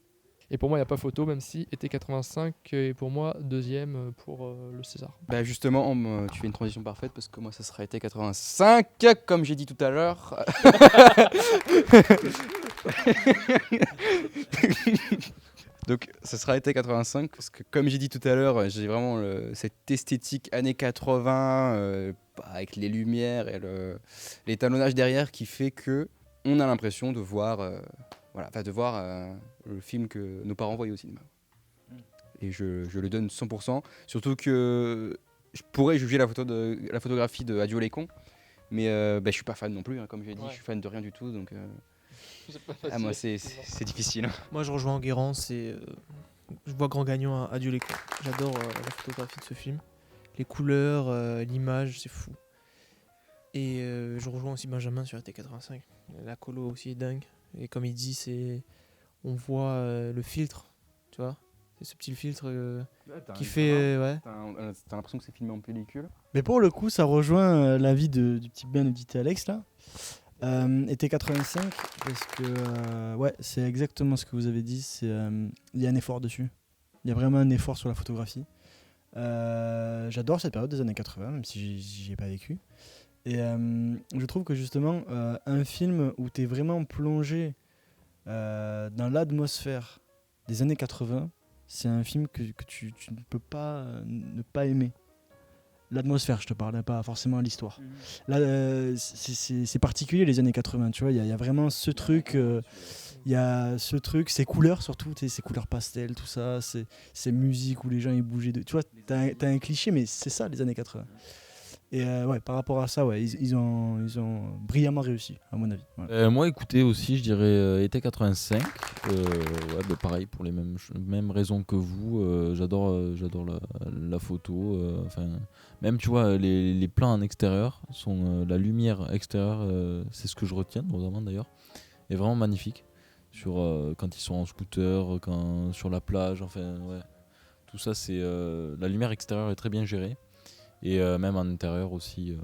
Et pour moi, il n'y a pas photo, même si été 85 est pour moi deuxième pour le César. Bah justement, tu fais une transition parfaite parce que moi, ça sera été 85, comme j'ai dit tout à l'heure. Donc ça sera été 85 parce que comme j'ai dit tout à l'heure, j'ai vraiment cette esthétique années 80 avec les lumières et l'étalonnage derrière qui fait que on a l'impression de voir, le film que nos parents voyaient au cinéma. Et je le donne 100%, surtout que je pourrais juger la photographie de Adieu les cons, mais je suis pas fan non plus, hein, comme je l'ai dit, je suis fan de rien du tout, donc moi c'est difficile. Moi je rejoins Enguerrand, je vois grand gagnant à Adieu les cons. J'adore la photographie de ce film, les couleurs, l'image, c'est fou. Et je rejoins aussi Benjamin sur AT85, la colo aussi est dingue, et comme il dit, on voit le filtre, tu vois. C'est ce petit filtre qui fait... T'as l'impression que c'est filmé en pellicule. Mais pour le coup, ça rejoint l'avis du petit Ben audité Alex là. Été 85, parce que c'est exactement ce que vous avez dit. Il y a un effort dessus. Il y a vraiment un effort sur la photographie. J'adore cette période des années 80, même si j'y ai pas vécu. Et je trouve que justement, un film où tu es vraiment plongé dans l'atmosphère des années 80, c'est un film que tu ne peux pas ne pas aimer. L'atmosphère, je te parle, pas forcément l'histoire. Là, c'est particulier les années 80, tu vois, il y a vraiment ce truc, ces couleurs surtout, ces couleurs pastel, tout ça, ces musiques où les gens ils bougeaient, tu vois, t'as un cliché, mais c'est ça les années 80. Et par rapport à ça, ils ont brillamment réussi, à mon avis. Voilà. Moi, écoutez, aussi, je dirais été 85. Pareil, pour les mêmes raisons que vous. J'adore la photo. Même, tu vois, les plans en extérieur, la lumière extérieure, c'est ce que je retiens, notamment d'ailleurs, est vraiment magnifique. Quand ils sont en scooter, sur la plage, tout ça, la lumière extérieure est très bien gérée. Et même en intérieur aussi.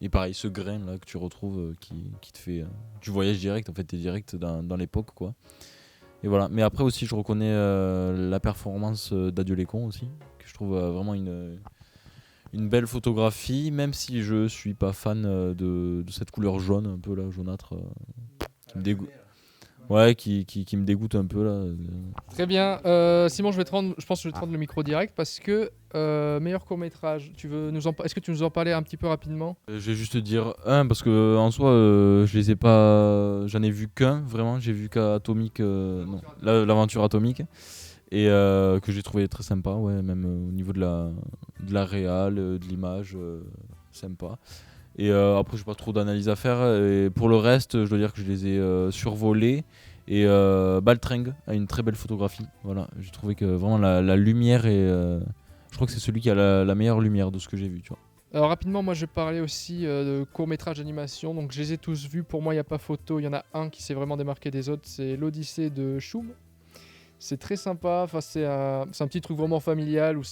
Et pareil, ce grain là que tu retrouves qui te fait. Tu voyages direct, en fait, t'es direct dans l'époque, quoi. Et voilà. Mais après aussi, je reconnais la performance d'Adieu les cons aussi, que je trouve vraiment une belle photographie, même si je suis pas fan de cette couleur jaune, un peu là, jaunâtre, qui me dégoûte. Ouais, qui me dégoûte un peu là. Très bien. Simon, je pense que je vais te rendre le micro direct parce que meilleur court-métrage, est-ce que tu nous en parlais un petit peu rapidement ? Je vais juste dire un parce que en soi, je les ai pas. J'en ai vu qu'un, vraiment. J'ai vu qu'Atomique, l'aventure atomique, et que j'ai trouvé très sympa, même au niveau de la réal, de l'image, sympa. Et après, j'ai pas trop d'analyse à faire. Et pour le reste, je dois dire que je les ai survolés. Et Baltring a une très belle photographie. Voilà, j'ai trouvé que vraiment la lumière je crois que c'est celui qui a la meilleure lumière de ce que j'ai vu, tu vois. Alors rapidement, moi je parlais aussi de court-métrage d'animation. Donc je les ai tous vus. Pour moi, il n'y a pas photo. Il y en a un qui s'est vraiment démarqué des autres. C'est l'Odyssée de Choum. C'est très sympa. Enfin, c'est un petit truc vraiment familial où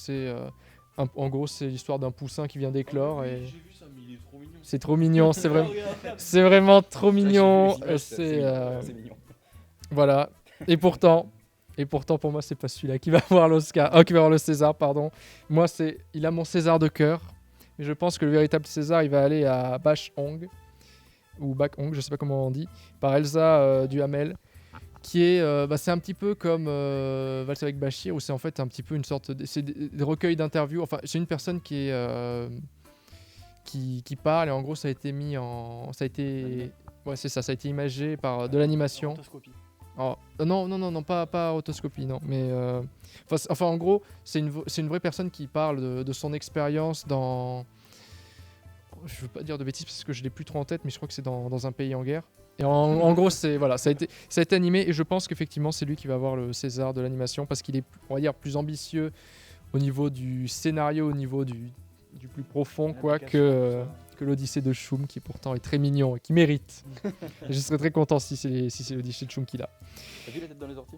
en gros, c'est l'histoire d'un poussin qui vient d'éclore. Et j'ai vu ça, mais il est trop mignon. C'est trop mignon, c'est vraiment trop mignon. C'est mignon. Voilà. Et pourtant, pour moi, c'est pas celui-là qui va avoir l'Oscar. Qui va avoir le César, pardon. Moi, il a mon César de cœur. Mais je pense que le véritable César, il va aller à Bach Hong, ou Bach Hong, je sais pas comment on dit, par Elsa Duhamel, qui est, c'est un petit peu comme Valse avec Bachir, où c'est en fait un petit peu une sorte c'est des recueils d'interviews. Enfin, c'est une personne qui parle, et en gros, ça a été mis en, ça a été imagé par de l'animation. Non, pas rotoscopie, non. Mais en gros, c'est une vraie personne qui parle de son expérience dans. Je veux pas dire de bêtises parce que je l'ai plus trop en tête, mais je crois que c'est dans un pays en guerre. Et en gros, ça a été animé, et je pense qu'effectivement, c'est lui qui va avoir le César de l'animation parce qu'il est, on va dire, plus ambitieux au niveau du scénario, au niveau du plus profond, quoi, que l'Odyssée de Choum, qui pourtant est très mignon et qui mérite. Et je serais très content si c'est l'Odyssée de Choum qui l'a. T'as vu la tête dans les orties ?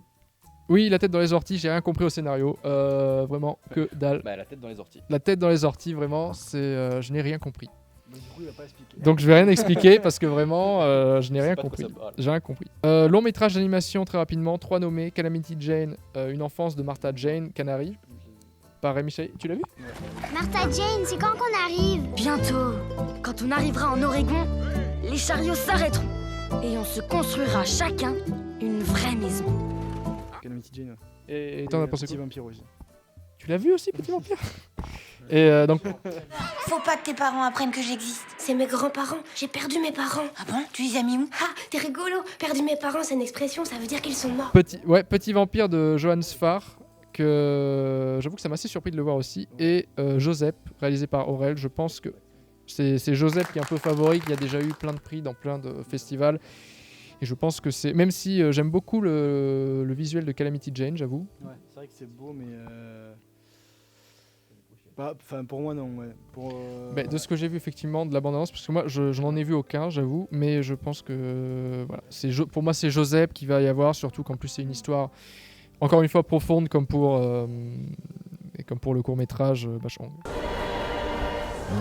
Oui, la tête dans les orties, j'ai rien compris au scénario. Vraiment, que dalle. La tête dans les orties. La tête dans les orties, vraiment, je n'ai rien compris. Du coup, il va pas expliquer. Donc je vais rien expliquer parce que vraiment, je n'ai rien compris. J'ai rien compris. Long métrage d'animation, très rapidement, 3 nommés. Calamity Jane, une enfance de Martha Jane Canary, par Rémi Chaillet. Tu l'as vu ? Martha Jane, c'est quand qu'on arrive ? Bientôt. Quand on arrivera en Oregon, les chariots s'arrêteront. Et on se construira chacun une vraie maison. Calamity Jane. Et t'en as pensé quoi ? Petit vampire aussi. Tu l'as vu aussi, Petit Vampire ? Et donc... Faut pas que tes parents apprennent que j'existe. C'est mes grands-parents. J'ai perdu mes parents. Ah bon ? Tu les as mis où ? Ah, t'es rigolo. Perdu mes parents, c'est une expression, ça veut dire qu'ils sont morts. Petit Vampire de Johann Sfar, Donc j'avoue que ça m'a assez surpris de le voir aussi. Et Joseph, réalisé par Aurel, je pense que c'est Joseph qui est un peu favori, qui a déjà eu plein de prix dans plein de festivals. Et je pense que c'est... Même si j'aime beaucoup le visuel de Calamity Jane, j'avoue. Ouais, c'est vrai que c'est beau, mais... pour moi, non. Ouais. De ce que j'ai vu, effectivement, de la bande-annonce, parce que moi, je n'en ai vu aucun, j'avoue. Mais je pense que... Voilà, pour moi, c'est Joseph qui va y avoir, surtout qu'en plus, c'est une histoire, encore une fois, profonde, comme pour le court-métrage Bachang.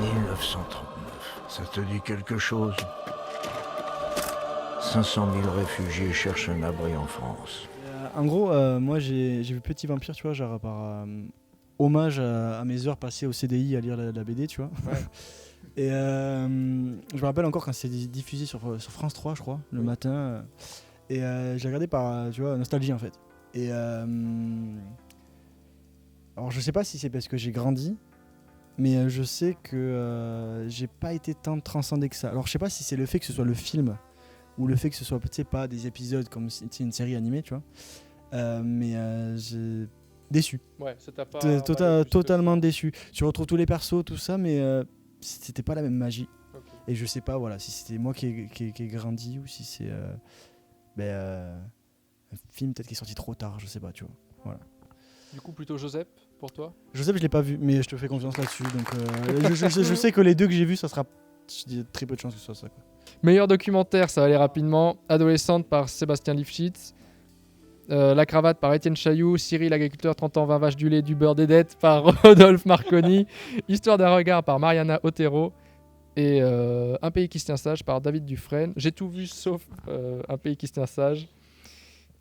1939, ça te dit quelque chose? 500 000 réfugiés cherchent un abri en France. En gros, moi j'ai vu Petit Vampire, tu vois, genre par hommage à mes heures passées au CDI à lire la BD, tu vois. Ouais. Et je me rappelle encore quand c'était diffusé sur France 3, je crois, le matin. Et j'ai regardé par, tu vois, nostalgie en fait. Et alors je sais pas si c'est parce que j'ai grandi, mais je sais que j'ai pas été tant transcendé que ça. Alors je sais pas si c'est le fait que ce soit le film ou le fait que ce soit peut-être pas des épisodes comme si c'était une série animée, tu vois. Mais j'ai déçu. Ouais, ça t'a pas totalement déçu. Tu retrouves tous les persos, tout ça, mais c'était pas la même magie. Okay. Et je sais pas, voilà, si c'était moi qui ai grandi ou si c'est un film peut-être qui est sorti trop tard, je sais pas, tu vois. Voilà. Du coup, plutôt Joseph pour toi? Joseph, je l'ai pas vu, mais je te fais confiance là-dessus. Donc je sais que les deux que j'ai vus, ça sera très peu de chance que ce soit ça, quoi. Meilleur documentaire, ça va aller rapidement. Adolescente par Sébastien Lifshitz. La cravate par Étienne Chailloux. Cyril, agriculteur, 30 ans, 20 vaches du lait, du beurre des dettes par Rodolphe Marconi. Histoire d'un regard par Mariana Otero. Et Un pays qui se tient sage par David Dufresne. J'ai tout vu sauf Un pays qui se tient sage.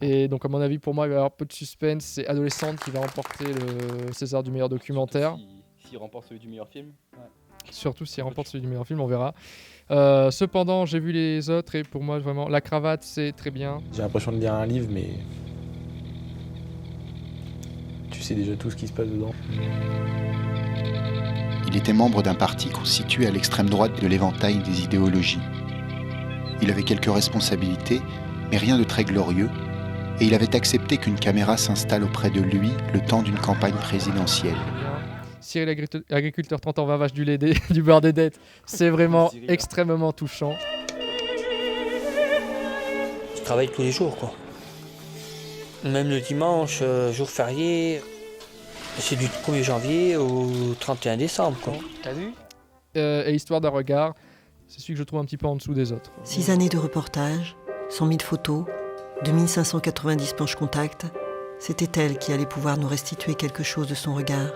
Et donc à mon avis, pour moi, il va y avoir peu de suspense. C'est Adolescente qui va remporter le César du meilleur documentaire. S'il remporte celui du meilleur film. Ouais. Surtout s'il remporte celui du meilleur film, on verra. Cependant, j'ai vu les autres et pour moi, vraiment, La cravate, c'est très bien. J'ai l'impression de lire un livre, mais tu sais déjà tout ce qui se passe dedans. Il était membre d'un parti constitué à l'extrême droite de l'éventail des idéologies. Il avait quelques responsabilités, mais rien de très glorieux, et il avait accepté qu'une caméra s'installe auprès de lui le temps d'une campagne présidentielle. Cyril, agriculteur, 30 ans, 20 vaches du lait, du beurre des dettes, c'est vraiment extrêmement touchant. Je travaille tous les jours, quoi. Même le dimanche, jour férié, c'est du 1er janvier au 31 décembre, quoi. T'as vu et Histoire d'un regard, c'est celui que je trouve un petit peu en dessous des autres. 6 années de reportage, 100 000 photos, 2590 planches contact. C'était elle qui allait pouvoir nous restituer quelque chose de son regard.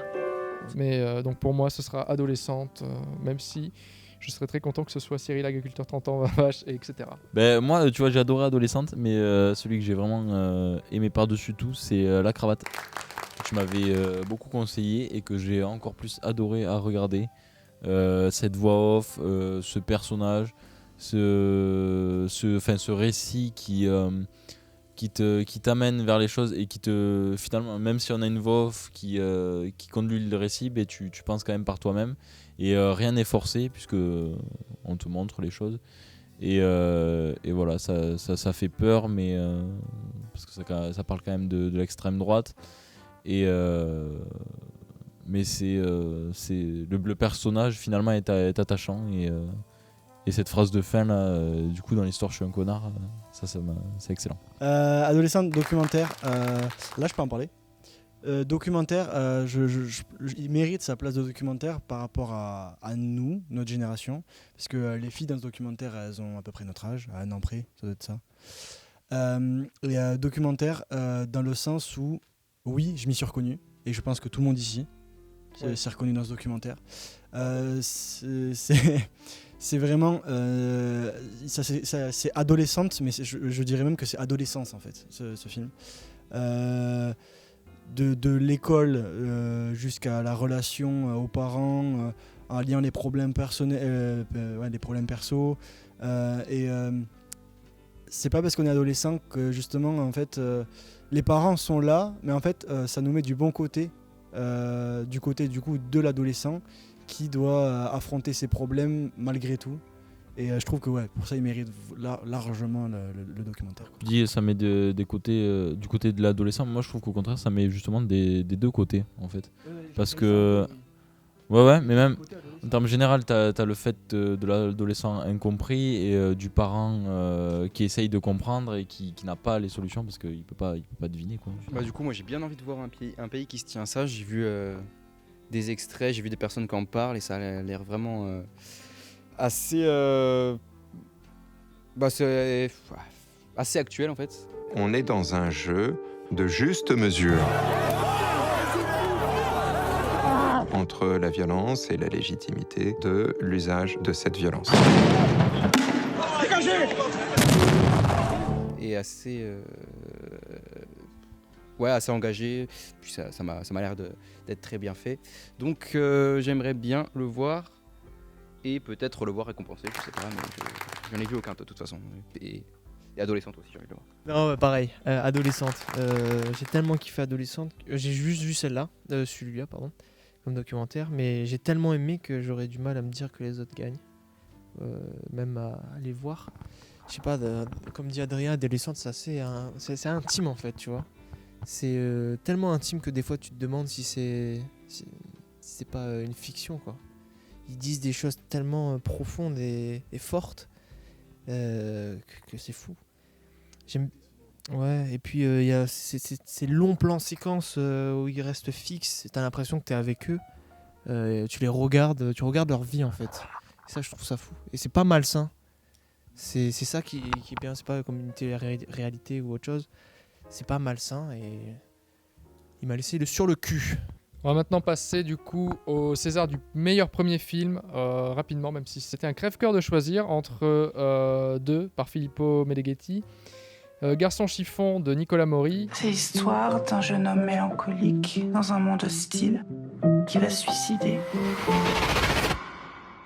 Mais donc pour moi, ce sera Adolescente, même si je serais très content que ce soit Cyril, agriculteur, 30 ans, 20 vaches, et etc. Moi, tu vois, j'ai adoré Adolescente, mais celui que j'ai vraiment aimé par-dessus tout, c'est La cravate. Que tu m'avais beaucoup conseillé et que j'ai encore plus adoré à regarder. Cette voix off, ce personnage, ce récit qui t'amène vers les choses et qui te, finalement, même si on a une voix off qui conduit le récit, tu penses quand même par toi-même et rien n'est forcé puisque on te montre les choses et voilà, ça fait peur, mais parce que ça parle quand même de l'extrême droite et mais le personnage finalement est attachant et cette phrase de fin là, du coup dans l'histoire je suis un connard, c'est excellent. Adolescente, documentaire, là je peux en parler. Documentaire, il mérite sa place de documentaire par rapport à nous, notre génération, parce que les filles dans ce documentaire elles ont à peu près notre âge, à un an près, ça doit être ça. Et documentaire dans le sens où oui, je m'y suis reconnu et je pense que tout le monde ici s'est reconnu dans ce documentaire. C'est vraiment c'est adolescente, mais je dirais même que c'est adolescence en fait, ce film. De l'école jusqu'à la relation aux parents, en liant les problèmes personnels, les problèmes perso. C'est pas parce qu'on est adolescent que justement en fait les parents sont là, mais en fait ça nous met du bon côté, du côté du coup de l'adolescent qui doit affronter ses problèmes malgré tout. Et je trouve que pour ça il mérite largement le documentaire, quoi. Tu dis ça met des côtés, du côté de l'adolescent. Moi je trouve qu'au contraire ça met justement des deux côtés en fait. Parce que mais même en termes général t'as le fait de l'adolescent incompris et du parent qui essaye de comprendre et qui n'a pas les solutions parce qu'il peut pas deviner, quoi. Bah du coup moi j'ai bien envie de voir un pays qui se tient à ça. J'ai vu des extraits, j'ai vu des personnes qui en parlent et ça a l'air vraiment assez assez actuel en fait. On est dans un jeu de juste mesure entre la violence et la légitimité de l'usage de cette violence. Et assez assez engagé, puis ça m'a l'air d'être très bien fait. Donc j'aimerais bien le voir et peut-être le voir récompensé, je sais pas, mais j'en ai vu aucun de toute façon. Et adolescente aussi, j'ai envie de le voir. Non, pareil, adolescente. J'ai tellement kiffé Adolescente. J'ai juste vu celui-là, pardon, comme documentaire, mais j'ai tellement aimé que j'aurais du mal à me dire que les autres gagnent. Même à les voir. Je sais pas, comme dit Adrien, Adolescente, c'est intime en fait, tu vois. C'est tellement intime que des fois tu te demandes si c'est pas une fiction, quoi. Ils disent des choses tellement profondes et fortes que c'est fou. Et puis il y a ces longs plans séquences où ils restent fixes, t'as l'impression que t'es avec eux, tu regardes leur vie en fait. Et ça, je trouve ça fou. Et c'est pas malsain. C'est ça qui est bien, c'est pas comme une télé-réalité ou autre chose. C'est pas malsain et il m'a laissé sur le cul. On va maintenant passer du coup au César du meilleur premier film, rapidement, même si c'était un crève-cœur de choisir entre deux par Filippo Meleghetti, Garçon chiffon de Nicolas Maury. C'est l'histoire d'un jeune homme mélancolique dans un monde hostile qui va se suicider.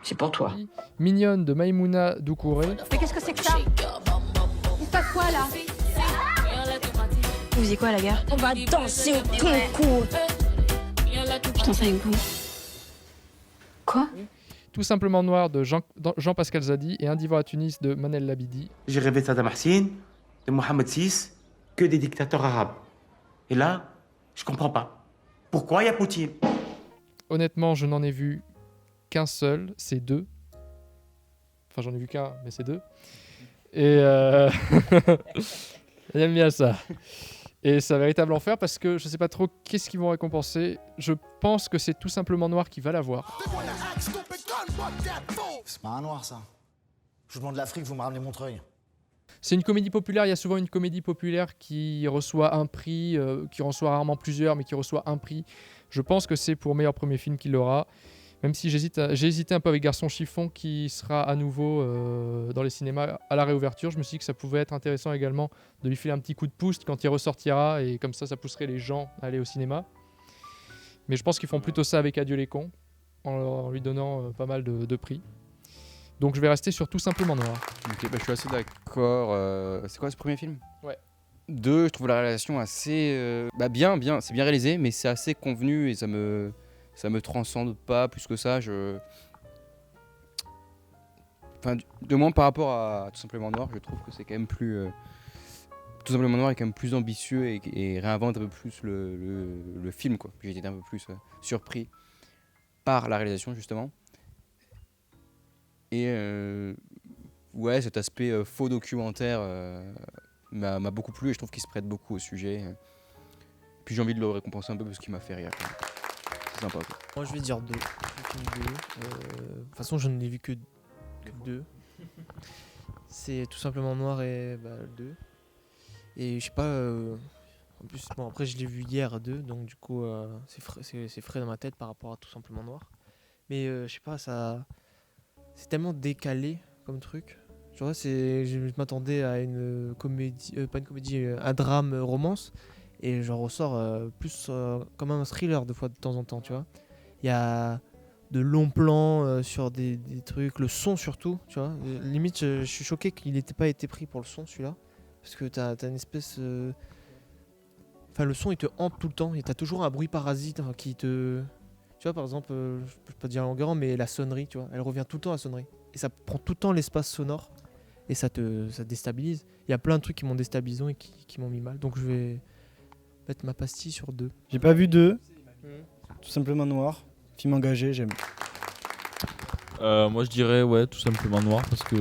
C'est pour toi. Mignonne de Maïmouna Doucouré. Mais qu'est-ce que c'est que ça? Il se passe quoi là? Vous faisiez quoi à la gare? On va danser au concours. Je danse avec vous. Quoi? Tout simplement noir de Jean-Pascal Zadi et Un divan à Tunis de Manel Labidi. J'ai rêvé de Saddam Hussein, de Mohamed VI, que des dictateurs arabes. Et là, je comprends pas. Pourquoi il y a Poutine? Honnêtement, je n'en ai vu qu'un seul, c'est deux. Enfin, j'en ai vu qu'un, mais c'est deux. Et j'aime bien ça. Et c'est un véritable enfer parce que je sais pas trop qu'est-ce qu'ils vont récompenser. Je pense que c'est Tout simplement noir qui va l'avoir. C'est pas un noir ça. Je vous demande l'Afrique, vous me ramenez Montreuil. C'est une comédie populaire, il y a souvent une comédie populaire qui reçoit un prix, qui reçoit rarement plusieurs, mais qui reçoit un prix. Je pense que c'est pour meilleur premier film qu'il l'aura. Même si j'ai hésité un peu avec Garçon chiffon qui sera à nouveau dans les cinémas à la réouverture. Je me suis dit que ça pouvait être intéressant également de lui filer un petit coup de pouce quand il ressortira et comme ça pousserait les gens à aller au cinéma. Mais je pense qu'ils font plutôt ça avec Adieu les cons en lui donnant pas mal de prix. Donc je vais rester sur Tout simplement noir. Ok, je suis assez d'accord. C'est quoi ce premier film? Ouais. 2, je trouve la réalisation assez bien, c'est bien réalisé, mais c'est assez convenu et ça me transcende pas plus que ça. Enfin, de moins par rapport à Tout simplement noir, je trouve que c'est quand même plus. Tout simplement noir est quand même plus ambitieux et réinvente un peu plus le film, quoi. J'ai été un peu plus surpris par la réalisation justement. Et cet aspect faux documentaire m'a beaucoup plu et je trouve qu'il se prête beaucoup au sujet. Puis j'ai envie de le récompenser un peu parce qu'il m'a fait rire, quoi. C'est sympa, quoi. Moi je vais dire 2. De toute façon j'en ai vu que 2. C'est Tout simplement noir et 2. Et je sais pas, en plus après je l'ai vu hier à 2, donc du coup c'est frais dans ma tête par rapport à Tout simplement noir. Mais je sais pas, c'est tellement décalé comme truc. Tu vois, je m'attendais à une comédie, pas une comédie, un drame romance. Et j'en ressors plus comme un thriller de temps en temps, tu vois. Il y a de longs plans sur des trucs, le son surtout, tu vois. Limite, je suis choqué qu'il n'ait pas été pris pour le son, celui-là. Parce que t'as une espèce... Enfin, le son, il te hante tout le temps. Et t'as toujours un bruit parasite qui te... Tu vois, par exemple, je peux pas dire Enguerrand, mais la sonnerie, tu vois, elle revient tout le temps à la sonnerie. Et ça prend tout le temps l'espace sonore et ça déstabilise. Il y a plein de trucs qui m'ont déstabilisé et qui m'ont mis mal. Donc je vais mettre ma pastille sur 2. J'ai pas vu 2. Tout simplement Noir. Film engagé, j'aime. Moi je dirais ouais, tout simplement Noir parce que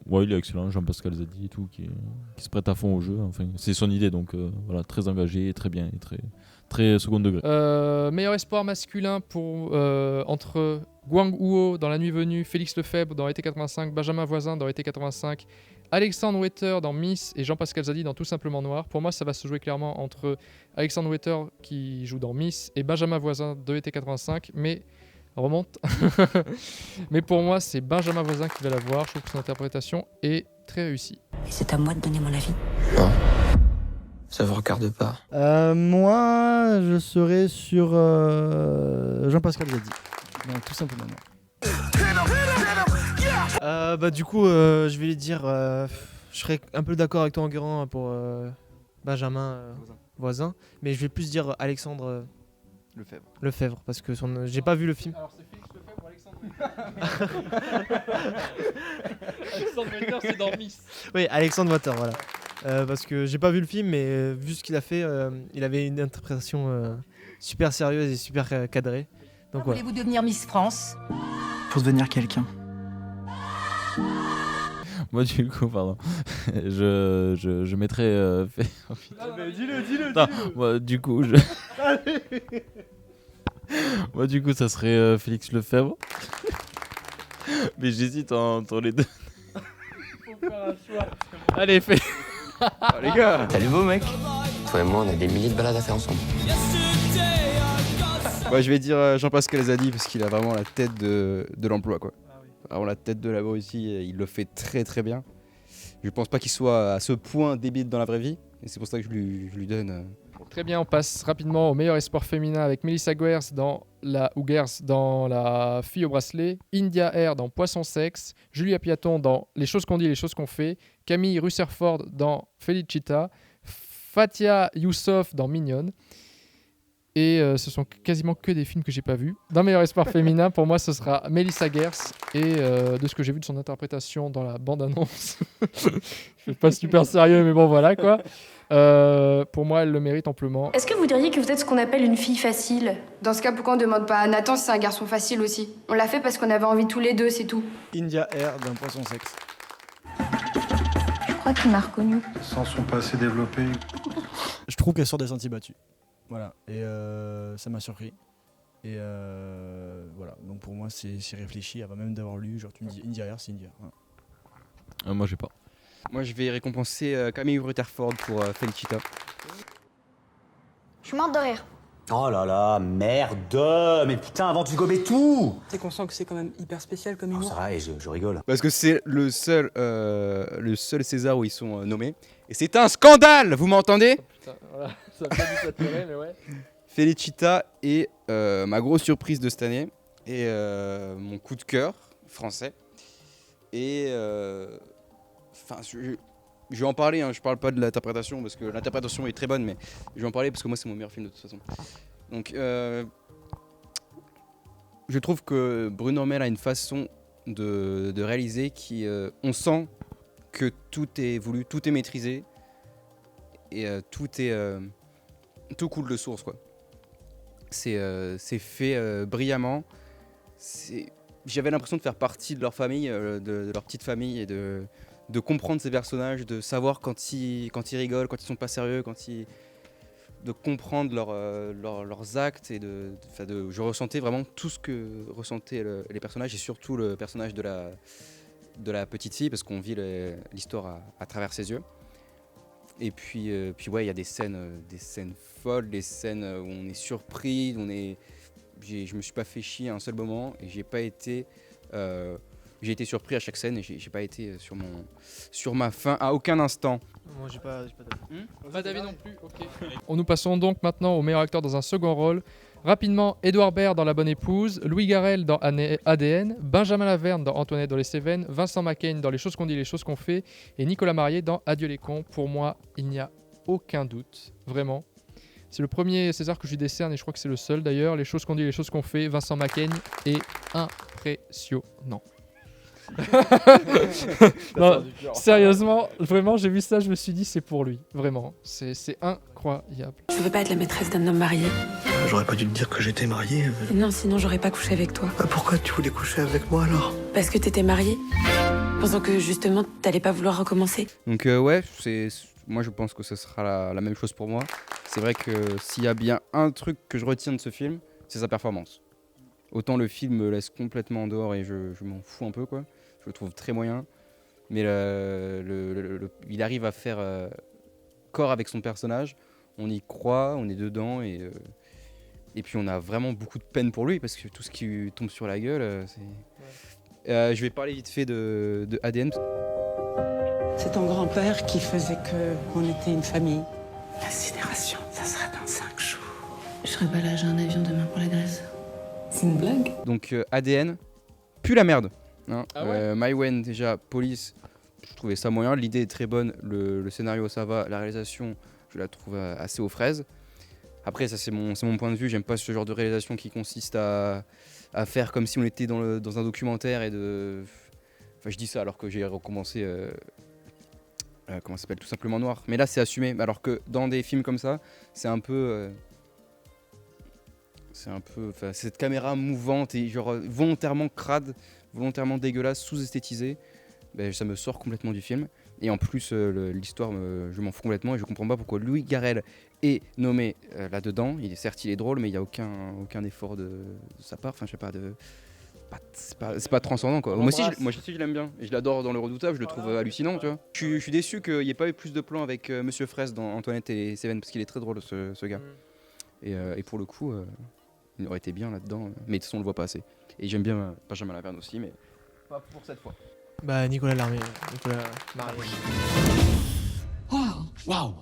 ouais, il est excellent, Jean-Pascal Zadi et tout qui se prête à fond au jeu. Enfin, c'est son idée donc voilà, très engagé, très bien et très second degré. Meilleur espoir masculin pour entre Guang Huo dans La Nuit Venue, Félix Lefebvre dans Été 85, Benjamin Voisin dans Été 85, Alexandre Wetter dans Miss et Jean-Pascal Zadi dans Tout simplement Noir. Pour moi, ça va se jouer clairement entre Alexandre Wetter qui joue dans Miss et Benjamin Voisin de Été 85, mais remonte. Mais pour moi, c'est Benjamin Voisin qui va l'avoir. Je trouve que son interprétation est très réussie. C'est à moi de donner mon avis. Non, ça vous regarde pas. Moi, je serais sur Jean-Pascal Zadi. Donc, tout simplement. Du coup, je vais lui dire, je serais un peu d'accord avec toi Enguerrand pour Benjamin Voisin, mais je vais plus dire Alexandre Lefebvre parce que j'ai pas vu le film. Alors c'est Félix Lefebvre ou Alexandre Alexandre Wetter, c'est dans Miss. Oui, Alexandre Wetter, voilà. Parce que j'ai pas vu le film, mais vu ce qu'il a fait, il avait une interprétation super sérieuse et super cadrée. Donc voilà. Voulez-vous devenir Miss France? Pour devenir quelqu'un. Moi du coup, pardon, je mettrais... Dis-le. Non, moi du coup, moi du coup, ça serait Félix Lefebvre. Mais j'hésite entre les deux. Faut faire un choix. Allez, fais. Les gars, t'as le beau mec. Toi et moi, on a des milliers de balades à faire ensemble. Ouais, je vais dire Jean-Pascal Zadi parce qu'il a vraiment la tête de l'emploi, quoi. Vraiment la tête de la ici, il le fait très très bien. Je pense pas qu'il soit à ce point débile dans la vraie vie, et c'est pour ça que je lui donne. Très bien, on passe rapidement au meilleur espoir féminin avec Melissa Guers dans La Fille au bracelet, India Air dans Poisson Sexe, Julia Piaton dans Les choses qu'on dit, les choses qu'on fait, Camille Rutherford dans Felicita, Fatia Youssof dans Mignonne. Et ce sont quasiment que des films que j'ai pas vus. Dans meilleur espoir féminin, pour moi, ce sera Melissa Guers. Et de ce que j'ai vu de son interprétation dans la bande-annonce, je suis pas super sérieux, mais bon, voilà quoi. Pour moi, elle le mérite amplement. Est-ce que vous diriez que vous êtes ce qu'on appelle une fille facile? Dans ce cas, pourquoi on demande pas à Nathan si c'est un garçon facile aussi? On l'a fait parce qu'on avait envie tous les deux, c'est tout. India Air d'un Poisson Sexe. Je crois qu'il m'a reconnu. Les sens sont pas assez développés. Je trouve qu'elle sort des sentiers battus. Voilà, et ça m'a surpris. Et voilà, donc pour moi c'est réfléchi avant même d'avoir lu. Genre tu me dis India Air, c'est India. Ouais. Moi j'ai pas. Moi je vais récompenser Camille Rutherford pour Felicita. Je suis morte de rire. Oh là là, merde! Mais putain, avant tu gobais tout! C'est qu'on sent que c'est quand même hyper spécial comme humour. Ça va, et je rigole. Parce que c'est le seul César où ils sont nommés. Et c'est un scandale, vous m'entendez? Putain, voilà, ça a pas dû s'attirer, mais ouais. Felicita est ma grosse surprise de cette année. Et mon coup de cœur français. Et enfin, je vais en parler, hein, je parle pas de l'interprétation parce que l'interprétation est très bonne, mais je vais en parler parce que moi c'est mon meilleur film de toute façon. Donc je trouve que Bruno Ormel a une façon de réaliser qui, on sent que tout est voulu, tout est maîtrisé et tout coule de source quoi. C'est fait brillamment. J'avais l'impression de faire partie de leur famille, de leur petite famille et de comprendre ces personnages, de savoir quand ils rigolent, quand ils sont pas sérieux, de comprendre leurs actes et je ressentais vraiment tout ce que ressentaient les personnages et surtout le personnage de la petite fille parce qu'on vit l'histoire à travers ses yeux. Et puis ouais, il y a des scènes folles, des scènes où on est surpris, je me suis pas fait chier à un seul moment et j'ai été surpris à chaque scène et j'ai pas été sur ma faim à aucun instant. Moi j'ai pas d'avis. Pas d'avis non plus, ok. Nous passons donc maintenant au meilleur acteur dans un second rôle. Rapidement, Édouard Baird dans La Bonne Épouse, Louis Garrel dans ADN, Benjamin Laverne dans Antoinette dans Les Cévennes, Vincent McCain dans Les choses qu'on dit, les choses qu'on fait et Nicolas Marié dans Adieu les cons. Pour moi, il n'y a aucun doute, vraiment. C'est le premier César que je lui décerne et je crois que c'est le seul d'ailleurs. Les choses qu'on dit, les choses qu'on fait. Vincent Macaigne est impressionnant. Non, sérieusement, vraiment, j'ai vu ça, je me suis dit c'est pour lui, vraiment, c'est incroyable. Je veux pas être la maîtresse d'un homme marié. J'aurais pas dû te dire que j'étais marié. Non, sinon j'aurais pas couché avec toi. Pourquoi tu voulais coucher avec moi alors? Parce que t'étais marié. Pensant que justement t'allais pas vouloir recommencer. Donc ouais, moi je pense que ce sera la même chose pour moi. C'est vrai que s'il y a bien un truc que je retiens de ce film, c'est sa performance. Autant le film me laisse complètement en dehors et je m'en fous un peu quoi. Je le trouve très moyen, mais il arrive à faire corps avec son personnage. On y croit, on est dedans et puis on a vraiment beaucoup de peine pour lui parce que tout ce qui lui tombe sur la gueule, c'est. Je vais parler vite fait de ADN. C'est ton grand-père qui faisait qu'on était une famille. L'incinération, ça sera dans 5 jours. Je serai pas là, j'ai un avion demain pour la Grèce. C'est une blague? Donc ADN, pue la merde. Hein. Ah ouais. Maïwenn, déjà, Police, je trouvais ça moyen. L'idée est très bonne, le scénario ça va, la réalisation, je la trouve assez aux fraises. Après, ça c'est mon point de vue, j'aime pas ce genre de réalisation qui consiste à faire comme si on était dans un documentaire et de. Enfin, je dis ça alors que j'ai recommencé. Comment ça s'appelle, Tout simplement Noir. Mais là, c'est assumé. Alors que dans des films comme ça, c'est un peu. Cette caméra mouvante et genre volontairement crade, volontairement dégueulasse, sous-esthétisée, ça me sort complètement du film. Et en plus, l'histoire, je m'en fous complètement et je comprends pas pourquoi Louis Garrel est nommé là-dedans. Certes, il est drôle, mais il n'y a aucun effort de sa part. Enfin, je sais pas, c'est pas transcendant quoi. Moi aussi, je l'aime bien et je l'adore dans Le Redoutable, je le trouve hallucinant, tu vois. Je suis déçu qu'il n'y ait pas eu plus de plans avec Monsieur Fraisse dans Antoinette et Seven parce qu'il est très drôle ce gars. Et pour le coup, il aurait été bien là-dedans, mais de toute façon on le voit pas assez. Et j'aime bien Benjamin Laverne aussi, mais pas pour cette fois. Bah Nicolas Marié. Waouh.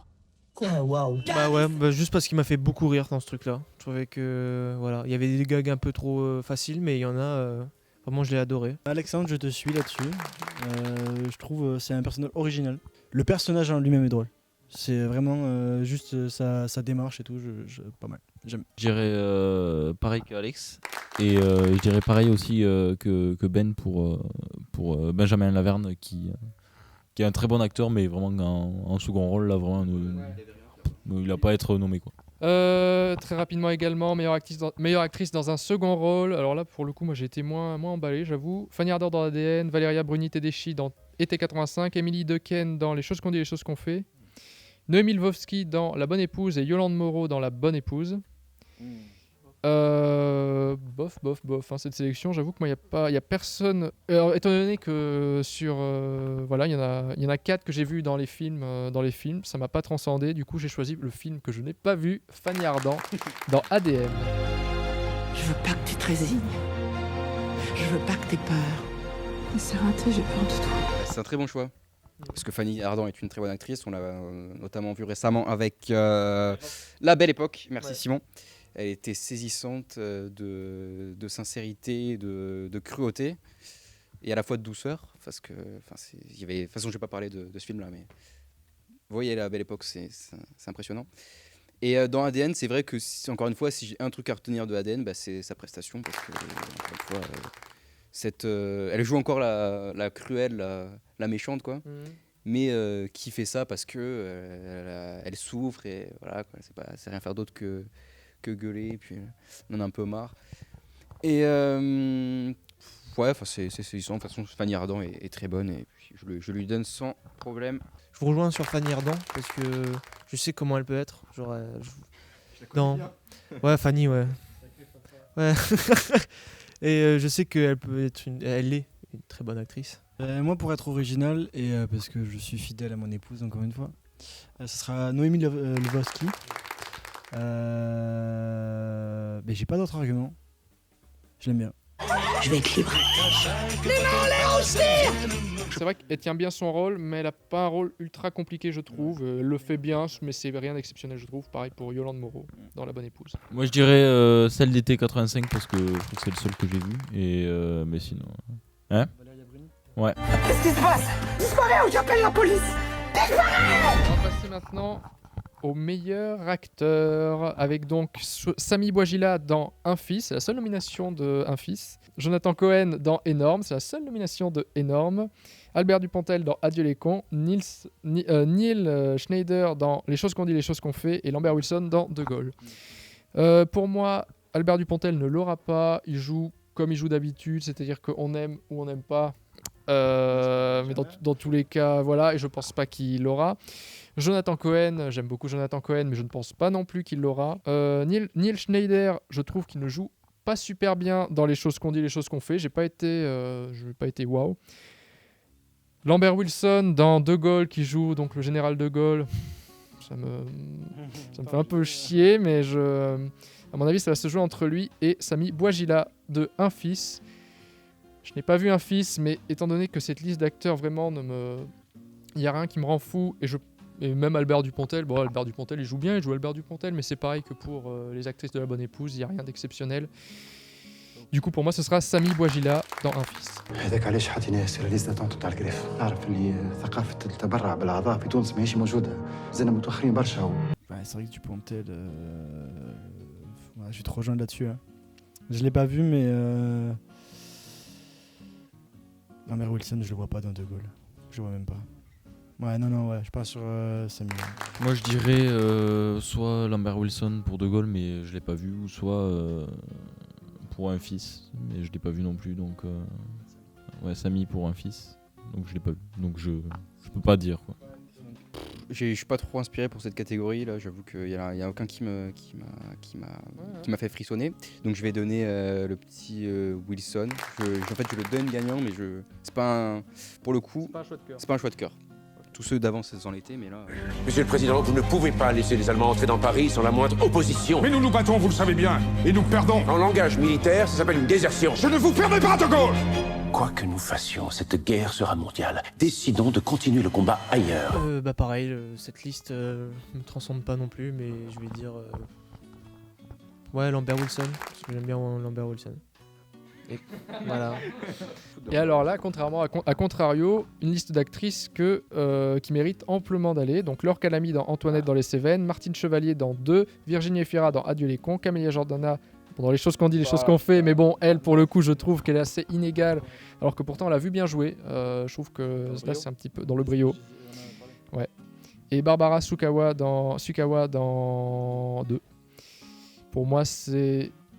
Bah ouais, juste parce qu'il m'a fait beaucoup rire dans ce truc-là. Je trouvais que voilà, il y avait des gags un peu trop faciles, mais il y en a vraiment je l'ai adoré. Alexandre, je te suis là-dessus. Je trouve c'est un personnage original. Le personnage en lui-même est drôle. C'est vraiment juste sa démarche et tout, pas mal. J'aime. Je dirais pareil qu'Alex et je dirais pareil aussi que Ben pour Benjamin Laverne qui est un très bon acteur mais vraiment en second rôle là vraiment il n'a pas à être nommé quoi. Très rapidement également, meilleure actrice dans un second rôle. Alors là pour le coup moi j'ai été moins emballé j'avoue. Fanny Ardant dans ADN, Valéria Bruni-Tedeschi dans Été 85, Émilie Dequesne dans Les choses qu'on dit, les choses qu'on fait. Noémie Lvovsky dans La Bonne Épouse et Yolande Moreau dans La Bonne Épouse. Bof, hein, cette sélection, j'avoue que moi, il y a personne. Étant donné que sur. Voilà, il y en a 4 que j'ai vus dans les films, ça m'a pas transcendé. Du coup, j'ai choisi le film que je n'ai pas vu, Fanny Ardant, dans ADN. Je veux pas que tu te résignes. Je veux pas que t'aies peur. C'est raté, j'ai peur de toi. C'est un très bon choix. Parce que Fanny Ardant est une très bonne actrice, on l'a notamment vu récemment avec La Belle Époque, merci Simon. Elle était saisissante de sincérité, de cruauté et à la fois de douceur. Parce que, de toute façon, je ne vais pas parler de ce film-là, mais vous voyez La Belle Époque, c'est impressionnant. Et dans ADN, c'est vrai que, encore une fois, si j'ai un truc à retenir de ADN, c'est sa prestation. Parce que, encore une fois, elle joue encore la cruelle, la méchante, quoi. Mais qui fait ça parce que elle souffre et voilà, quoi, c'est rien faire d'autre que gueuler, et puis on en a un peu marre. Et ouais, c'est saisissant. De toute façon, Fanny Ardant est très bonne et puis je lui donne sans problème. Je vous rejoins sur Fanny Ardant parce que je sais comment elle peut être. Genre, ouais, Fanny, ouais. Et je sais qu'elle peut être elle est une très bonne actrice. Moi, pour être original et parce que je suis fidèle à mon épouse, encore une fois, ce sera Noémie Lvovsky. Mais j'ai pas d'autre argument. Je l'aime bien. Je vais être libre. C'est vrai qu'elle tient bien son rôle, mais elle a pas un rôle ultra compliqué, je trouve. Elle le fait bien, mais c'est rien d'exceptionnel, je trouve. Pareil pour Yolande Moreau dans La Bonne Épouse. Moi, je dirais celle d'été 85 parce que je trouve que c'est le seul que j'ai vu. Et mais sinon, hein? Ouais. Qu'est-ce qui se passe? Disparais ou j'appelle la police! Disparais! On va passer maintenant au meilleur acteur, avec donc Sami Bouajila dans Un Fils, c'est la seule nomination de Un Fils. Jonathan Cohen dans Énorme, c'est la seule nomination de Énorme. Albert Dupontel dans Adieu les cons. Neil Schneider dans Les choses qu'on dit, les choses qu'on fait. Et Lambert Wilson dans De Gaulle. Pour moi, Albert Dupontel ne l'aura pas. Il joue comme il joue d'habitude, c'est-à-dire qu'on aime ou on n'aime pas. Mais dans tous les cas, voilà. Et je pense pas qu'il l'aura. Jonathan Cohen, j'aime beaucoup Jonathan Cohen, mais je ne pense pas non plus qu'il l'aura. Neil Schneider, je trouve qu'il ne joue pas super bien dans Les choses qu'on dit, les choses qu'on fait. Je n'ai pas été waouh. Lambert Wilson dans De Gaulle, qui joue donc le général de Gaulle, ça me fait un peu chier, mais à mon avis, ça va se jouer entre lui et Sami Bouajila de Un Fils. Je n'ai pas vu Un Fils, mais étant donné que cette liste d'acteurs vraiment il n'y a rien qui me rend fou, et même Albert Dupontel, Albert Dupontel il joue bien, il joue Albert Dupontel, mais c'est pareil que pour les actrices de La Bonne Épouse, il n'y a rien d'exceptionnel. Du coup, pour moi, ce sera Sami Bouajila dans Un Fils. هذاك علاش حاطيني ياسر ليست داتونت تاع الكريف تعرف اللي ثقافه التبرع بالاعضاء في تونس ماهيش موجوده زين متاخرين برشا c'est vrai que Dupontel je suis trop rejoint là-dessus hein. Je l'ai pas vu mais Lambert Wilson je le vois pas dans De Gaulle, je le vois même pas. Je pars sur Sami. Moi je dirais soit Lambert Wilson pour De Gaulle mais je l'ai pas vu, ou soit pour Un Fils, mais je l'ai pas vu non plus, donc Sami pour Un Fils, donc je l'ai pas vu, donc je peux pas dire quoi. Je suis pas trop inspiré pour cette catégorie là, j'avoue qu'il y a aucun qui m'a fait frissonner, donc je vais donner le petit Wilson. En fait je le donne gagnant, mais c'est pas pour le coup c'est pas un choix de cœur. Tous ceux d'avant ça s'en était, mais là... Monsieur le Président, vous ne pouvez pas laisser les Allemands entrer dans Paris sans la moindre opposition. Mais nous nous battons, vous le savez bien, et nous perdons. En langage militaire, ça s'appelle une désertion. Je ne vous permets pas, De Gaulle. Quoi que nous fassions, cette guerre sera mondiale. Décidons de continuer le combat ailleurs. Pareil, cette liste ne me transcende pas non plus, mais je vais dire... Lambert Wilson, parce que j'aime bien Lambert Wilson. Et voilà. Et alors là, contrairement à contrario, une liste d'actrices qui méritent amplement d'aller. Donc Laure Calamy dans Antoinette dans les Cévennes, Martine Chevalier dans 2, Virginie Efira dans Adieu les cons, Camélia Jordana dans Les choses qu'on dit, les choses qu'on fait. Mais bon, elle, pour le coup, je trouve qu'elle est assez inégale, alors que pourtant, on l'a vu bien jouer. Je trouve que là, c'est un petit peu dans le brio. Ouais. Et Barbara Sukawa dans 2. Pour moi,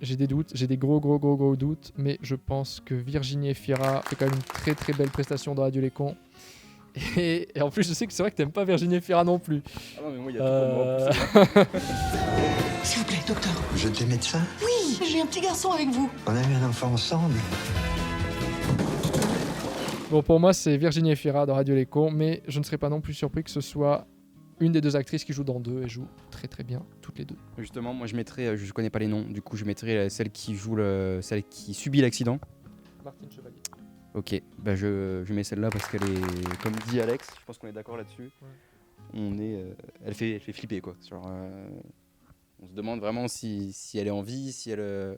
j'ai des doutes, j'ai des gros doutes, mais je pense que Virginie Efira fait quand même une très très belle prestation dans Adieu les cons. Et en plus, je sais que c'est vrai que t'aimes pas Virginie Efira non plus. Ah non, mais moi, il y a tout pour me repousser. S'il vous plaît, docteur. Vous êtes des médecins? Oui, j'ai un petit garçon avec vous. On a eu un enfant ensemble. Bon, pour moi, c'est Virginie Efira dans Adieu les cons, mais je ne serais pas non plus surpris que ce soit une des deux actrices qui joue dans 2 et joue très très bien toutes les deux. Justement, moi je mettrais, je connais pas les noms, du coup je mettrais celle qui joue celle qui subit l'accident. Martine Chevalier. Ok, je mets celle-là parce qu'elle est, comme dit Alex, je pense qu'on est d'accord là-dessus. Ouais. Elle fait flipper quoi. Genre, on se demande vraiment si elle est en vie, si elle,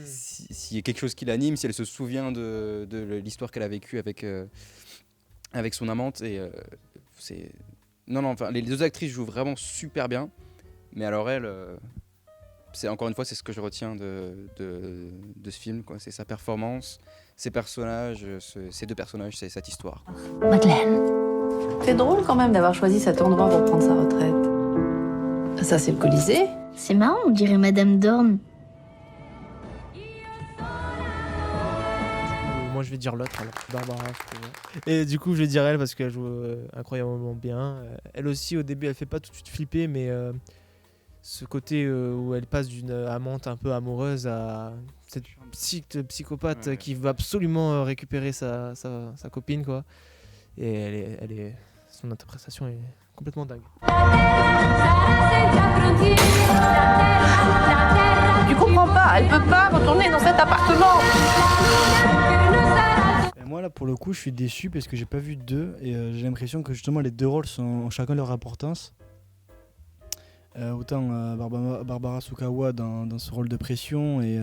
s'il y a quelque chose qui l'anime, si elle se souvient de l'histoire qu'elle a vécue avec son amante et c'est. Non, enfin, les deux actrices jouent vraiment super bien, mais alors elle, encore une fois, c'est ce que je retiens de ce film, quoi. C'est sa performance, ses personnages, ces deux personnages, c'est cette histoire. Madeleine. C'est drôle quand même d'avoir choisi cet endroit pour prendre sa retraite. Ça, c'est le Colisée. C'est marrant, on dirait Madame Dorn. Moi je vais dire l'autre alors, Barbara. Et du coup je vais dire elle parce qu'elle joue incroyablement bien. Elle aussi au début elle fait pas tout de suite flipper, mais ce côté où elle passe d'une amante un peu amoureuse à cette psychopathe qui va absolument récupérer sa copine quoi. Et son interprétation est complètement dingue. Tu comprends pas, elle peut pas retourner dans cet appartement. Moi là pour le coup je suis déçu parce que j'ai pas vu 2 et j'ai l'impression que justement les deux rôles ont chacun leur importance. Autant Barbara Sukawa dans ce rôle de pression et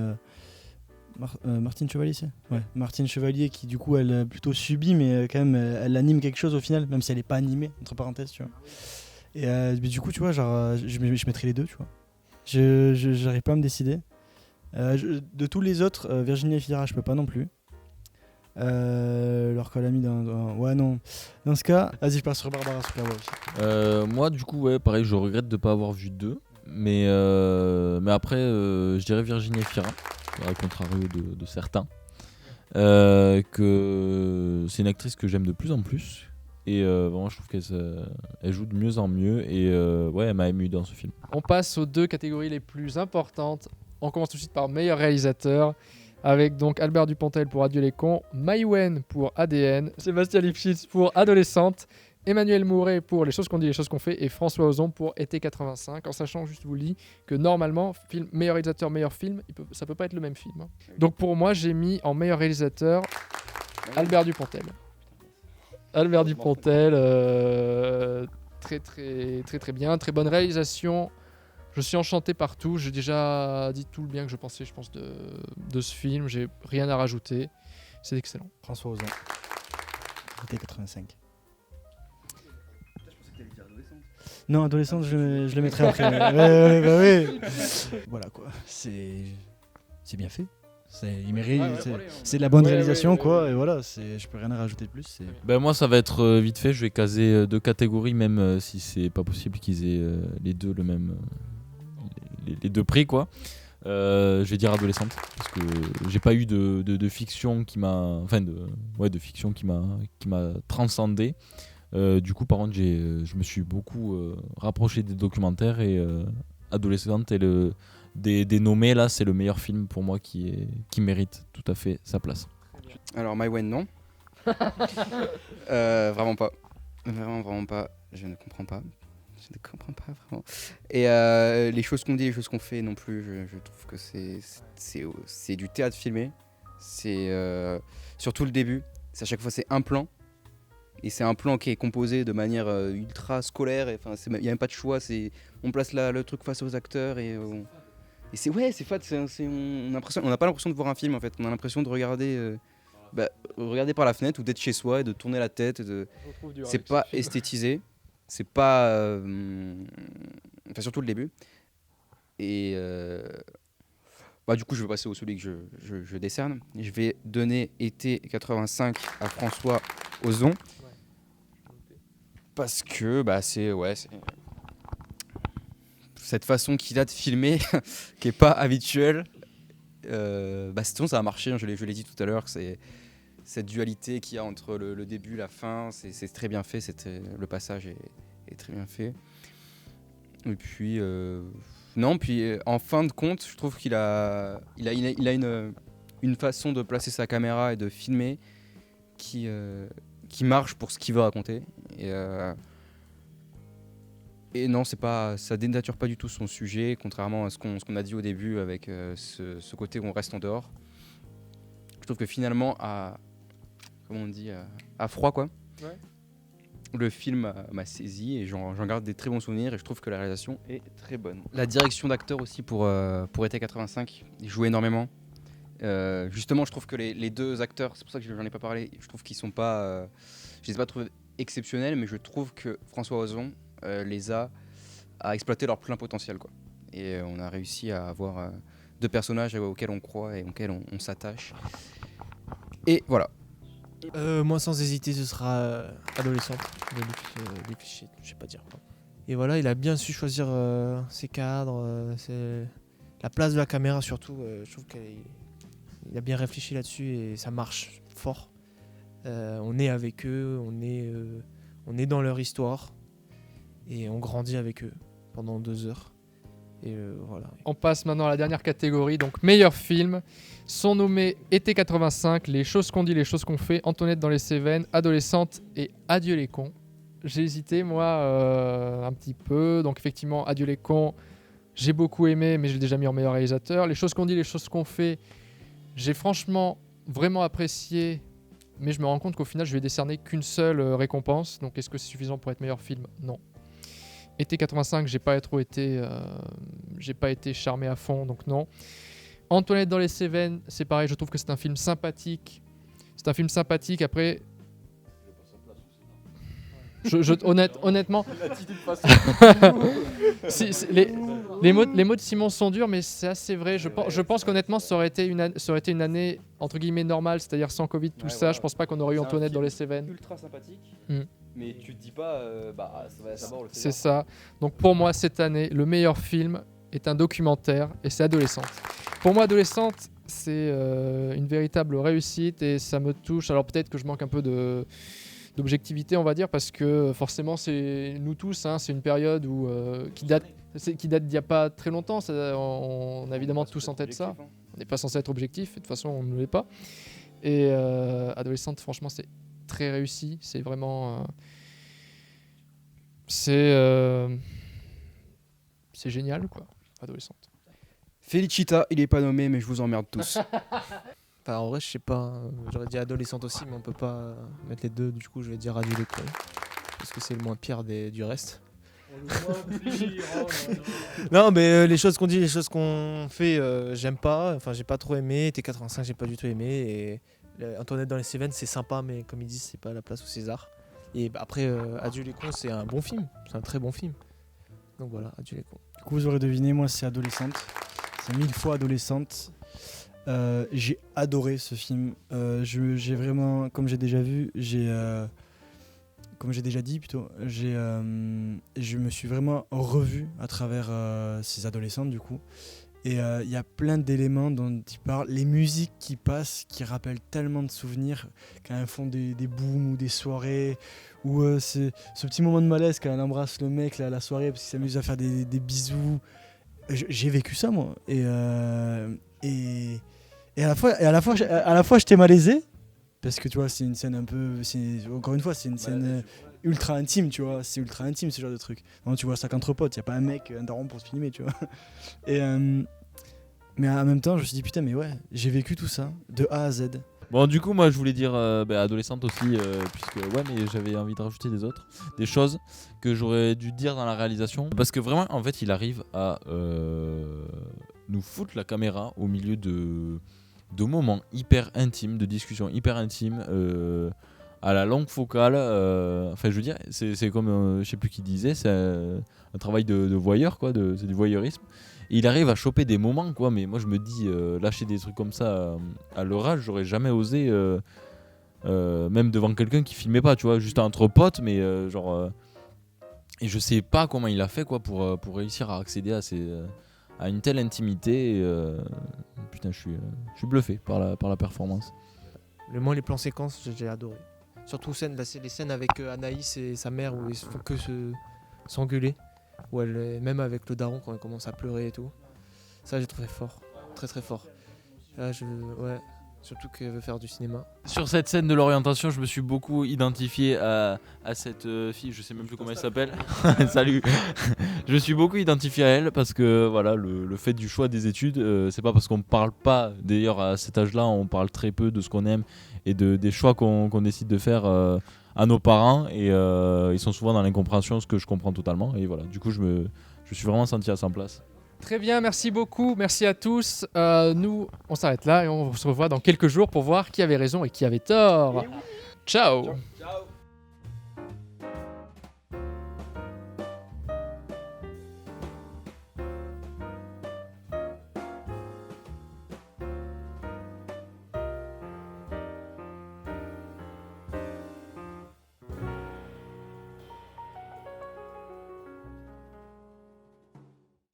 Martine Chevalier c'est Martine Chevalier qui du coup elle plutôt subit mais quand même elle anime quelque chose au final, même si elle est pas animée entre parenthèses tu vois. Et mais du coup, tu vois, genre, je mettrais les deux, tu vois. J'arrive pas à me décider. De tous les autres, Virginie Efira, je peux pas non plus. Alors qu'elle a mis dans. Ouais, non. Dans ce cas, vas-y, je pars sur Barbara Superboy aussi. Moi, du coup, ouais, pareil, je regrette de pas avoir vu 2. Mais après, je dirais Virginie Efira, à contrario de certains. Que c'est une actrice que j'aime de plus en plus. Et vraiment, je trouve qu'elle joue de mieux en mieux. Et ouais, elle m'a ému dans ce film. On passe aux 2 catégories les plus importantes. On commence tout de suite par meilleur réalisateur. Avec donc Albert Dupontel pour Adieu les cons, Mai Wen pour ADN, Sébastien Lifshitz pour Adolescente, Emmanuel Mouret pour Les choses qu'on dit, les choses qu'on fait et François Ozon pour Été 85. En sachant, juste vous le dis, que normalement, meilleur réalisateur, meilleur film, ça peut pas être le même film. Donc pour moi, j'ai mis en meilleur réalisateur Albert Dupontel. Albert Dupontel, très très très très bien, très bonne réalisation. Je suis enchanté par tout. J'ai déjà dit tout le bien que je pensais, je pense, de ce film. J'ai rien à rajouter. C'est excellent. François Ozon. Été 85. Non, Adolescente, je le mettrai après. ouais. Voilà quoi. C'est bien fait. Il mérite. C'est de la bonne réalisation quoi. Et voilà, je peux rien à rajouter de plus. Ben moi, ça va être vite fait. Je vais caser 2 catégories, même si c'est pas possible qu'ils aient les deux le même. Les 2 prix quoi. Je vais dire Adolescente parce que j'ai pas eu de fiction qui m'a de fiction qui m'a transcendé. Du coup par contre je me suis beaucoup rapproché des documentaires et Adolescente et des nommés là, c'est le meilleur film pour moi qui mérite tout à fait sa place. Alors Mai Wen non. Vraiment pas. Vraiment pas. Je ne comprends pas. Je ne comprends pas vraiment. Et les choses qu'on dit, les choses qu'on fait non plus, je trouve que c'est du théâtre filmé. C'est surtout le début. À chaque fois, c'est un plan. Et c'est un plan qui est composé de manière ultra scolaire. Il n'y a même pas de choix. On place le truc face aux acteurs. Et c'est fat. On n'a pas l'impression de voir un film en fait. On a l'impression de regarder par la fenêtre ou d'être chez soi et de tourner la tête. C'est pas esthétisé. C'est pas. Surtout le début. Et. Du coup, je vais passer au celui que je décerne. Je vais donner Été 85 à François Ozon. Parce que c'est cette façon qu'il a de filmer qui est pas habituelle. Sinon, ça a marché. Je l'ai dit tout à l'heure. C'est cette dualité qu'il y a entre le début, la fin. C'est très bien fait. Le passage est très bien fait. Et puis. En fin de compte, je trouve qu'il a une façon de placer sa caméra et de filmer qui marche pour ce qu'il veut raconter. Et non, ça dénature pas du tout son sujet, contrairement à ce qu'on a dit au début avec ce côté où on reste en dehors. Je trouve que finalement, à froid, quoi. Ouais. Le film m'a saisi et j'en garde des très bons souvenirs et je trouve que la réalisation est très bonne. La direction d'acteur aussi pour Été 85, il joue énormément. Justement, je trouve que les 2 acteurs, c'est pour ça que j'en ai pas parlé, je trouve qu'ils sont pas... je les ai pas trouvés exceptionnels, mais je trouve que François Ozon les a exploité leur plein potentiel, quoi. Et on a réussi à avoir 2 personnages auxquels on croit et auxquels on s'attache. Et voilà. Moi, sans hésiter, ce sera Adolescente de clichés, je sais pas dire quoi. Et voilà, il a bien su choisir ses cadres, la place de la caméra surtout. Je trouve qu'il a bien réfléchi là-dessus et ça marche fort. On est avec eux, on est dans leur histoire et on grandit avec eux pendant 2 heures. Et voilà. On passe maintenant à la dernière catégorie, donc meilleur film. Sont nommés Été 85, Les choses qu'on dit, les choses qu'on fait, Antoinette dans les Cévennes, Adolescente et Adieu les cons. J'ai hésité moi un petit peu, donc effectivement Adieu les cons, j'ai beaucoup aimé mais j'ai déjà mis en meilleur réalisateur. Les choses qu'on dit, les choses qu'on fait, j'ai franchement vraiment apprécié, mais je me rends compte qu'au final je vais décerner qu'une seule récompense, donc est-ce que c'est suffisant pour être meilleur film ? Non. Été 85, j'ai pas été charmé à fond, donc non. Antoinette dans les Cévennes, c'est pareil, je trouve que c'est un film sympathique. Après, Honnêtement, les mots de Simon sont durs, mais c'est assez vrai. Je pense qu'honnêtement, ça aurait été une année entre guillemets normale, c'est-à-dire sans Covid, tout ça. Voilà. Je pense pas qu'on aurait eu Antoinette dans les Cévennes. Ultra sympathique, Mm. mais tu te dis pas, ça va d'abord le C'est César. ça. Donc pour moi, cette année, le meilleur film est un documentaire et c'est Adolescente. Pour moi, Adolescente, c'est une véritable réussite et ça me touche. Alors peut-être que je manque un peu d'objectivité, on va dire, parce que forcément, c'est nous tous, hein, c'est une période qui date d'il n'y a pas très longtemps. On a évidemment tous en tête ça. On n'est pas censé être objectif, et de toute façon, on ne l'est pas. Et Adolescente, franchement, c'est très réussi. C'est vraiment... c'est génial, quoi, Adolescente. Felicita, il est pas nommé, mais je vous emmerde tous. Enfin, en vrai, je sais pas. J'aurais dit Adolescente aussi, mais on peut pas mettre les deux. Du coup, je vais dire Adieu les cons. Parce que c'est le moins pire du reste. Non, mais les choses qu'on dit, les choses qu'on fait, j'aime pas. Enfin, j'ai pas trop aimé. T85, j'ai pas du tout aimé. Et Antoinette dans les Cévennes, c'est sympa, mais comme ils disent, c'est pas la place au César. Et après, Adieu les cons, c'est un bon film. C'est un très bon film. Donc voilà, Adieu les cons. Du coup, vous aurez deviné, moi, c'est Adolescente. C'est 1000 fois Adolescente. J'ai adoré ce film. J'ai vraiment, comme j'ai déjà vu, comme j'ai déjà dit plutôt, je me suis vraiment revu à travers ces adolescentes du coup. Et il y a plein d'éléments dont il parle, les musiques qui passent, qui rappellent tellement de souvenirs quand elles font des booms ou des soirées, ou c'est ce petit moment de malaise quand elle embrasse le mec là, à la soirée parce qu'il s'amuse à faire des bisous. J'ai vécu ça moi. Et à la fois j'étais malaisé parce que tu vois c'est une scène un peu, encore une fois c'est une scène ultra intime, tu vois, c'est ultra intime ce genre de truc. Non, tu vois ça qu'entre potes, y a pas un mec, un daron pour se filmer, tu vois. Et mais en même temps je me suis dit putain mais ouais, j'ai vécu tout ça de A à Z. Bon, du coup, moi, je voulais dire Adolescente aussi, puisque ouais, mais j'avais envie de rajouter des choses que j'aurais dû dire dans la réalisation, parce que vraiment, en fait, il arrive à nous foutre la caméra au milieu de moments hyper intimes, de discussions hyper intimes, à la longue focale. Enfin, je veux dire, c'est comme, je sais plus qui disait, c'est un travail de voyeur, quoi, c'est du voyeurisme. Et il arrive à choper des moments, quoi, mais moi je me dis, lâcher des trucs comme ça à leur âge, j'aurais jamais osé, même devant quelqu'un qui filmait pas, tu vois, juste entre potes, mais et je sais pas comment il a fait, quoi, pour réussir à accéder à une telle intimité. Putain, je suis bluffé par la performance. Les plans séquences, j'ai adoré. Surtout les scènes avec Anaïs et sa mère où ils font que s'engueuler. Où même avec le daron quand elle commence à pleurer et tout. Ça j'ai trouvé fort, très très fort. Là, ouais, surtout qu'elle veut faire du cinéma. Sur cette scène de l'orientation, je me suis beaucoup identifié à cette fille, je sais même plus comment elle s'appelle. Salut. Je me suis beaucoup identifié à elle parce que voilà, le fait du choix des études, c'est pas parce qu'on parle pas, d'ailleurs à cet âge-là, on parle très peu de ce qu'on aime et des choix qu'on décide de faire à nos parents, et ils sont souvent dans l'incompréhension, ce que je comprends totalement, et voilà, du coup je me suis vraiment senti à sa place. Très bien, merci beaucoup, merci à tous. Nous, on s'arrête là et on se revoit dans quelques jours pour voir qui avait raison et qui avait tort. Ciao. Ciao.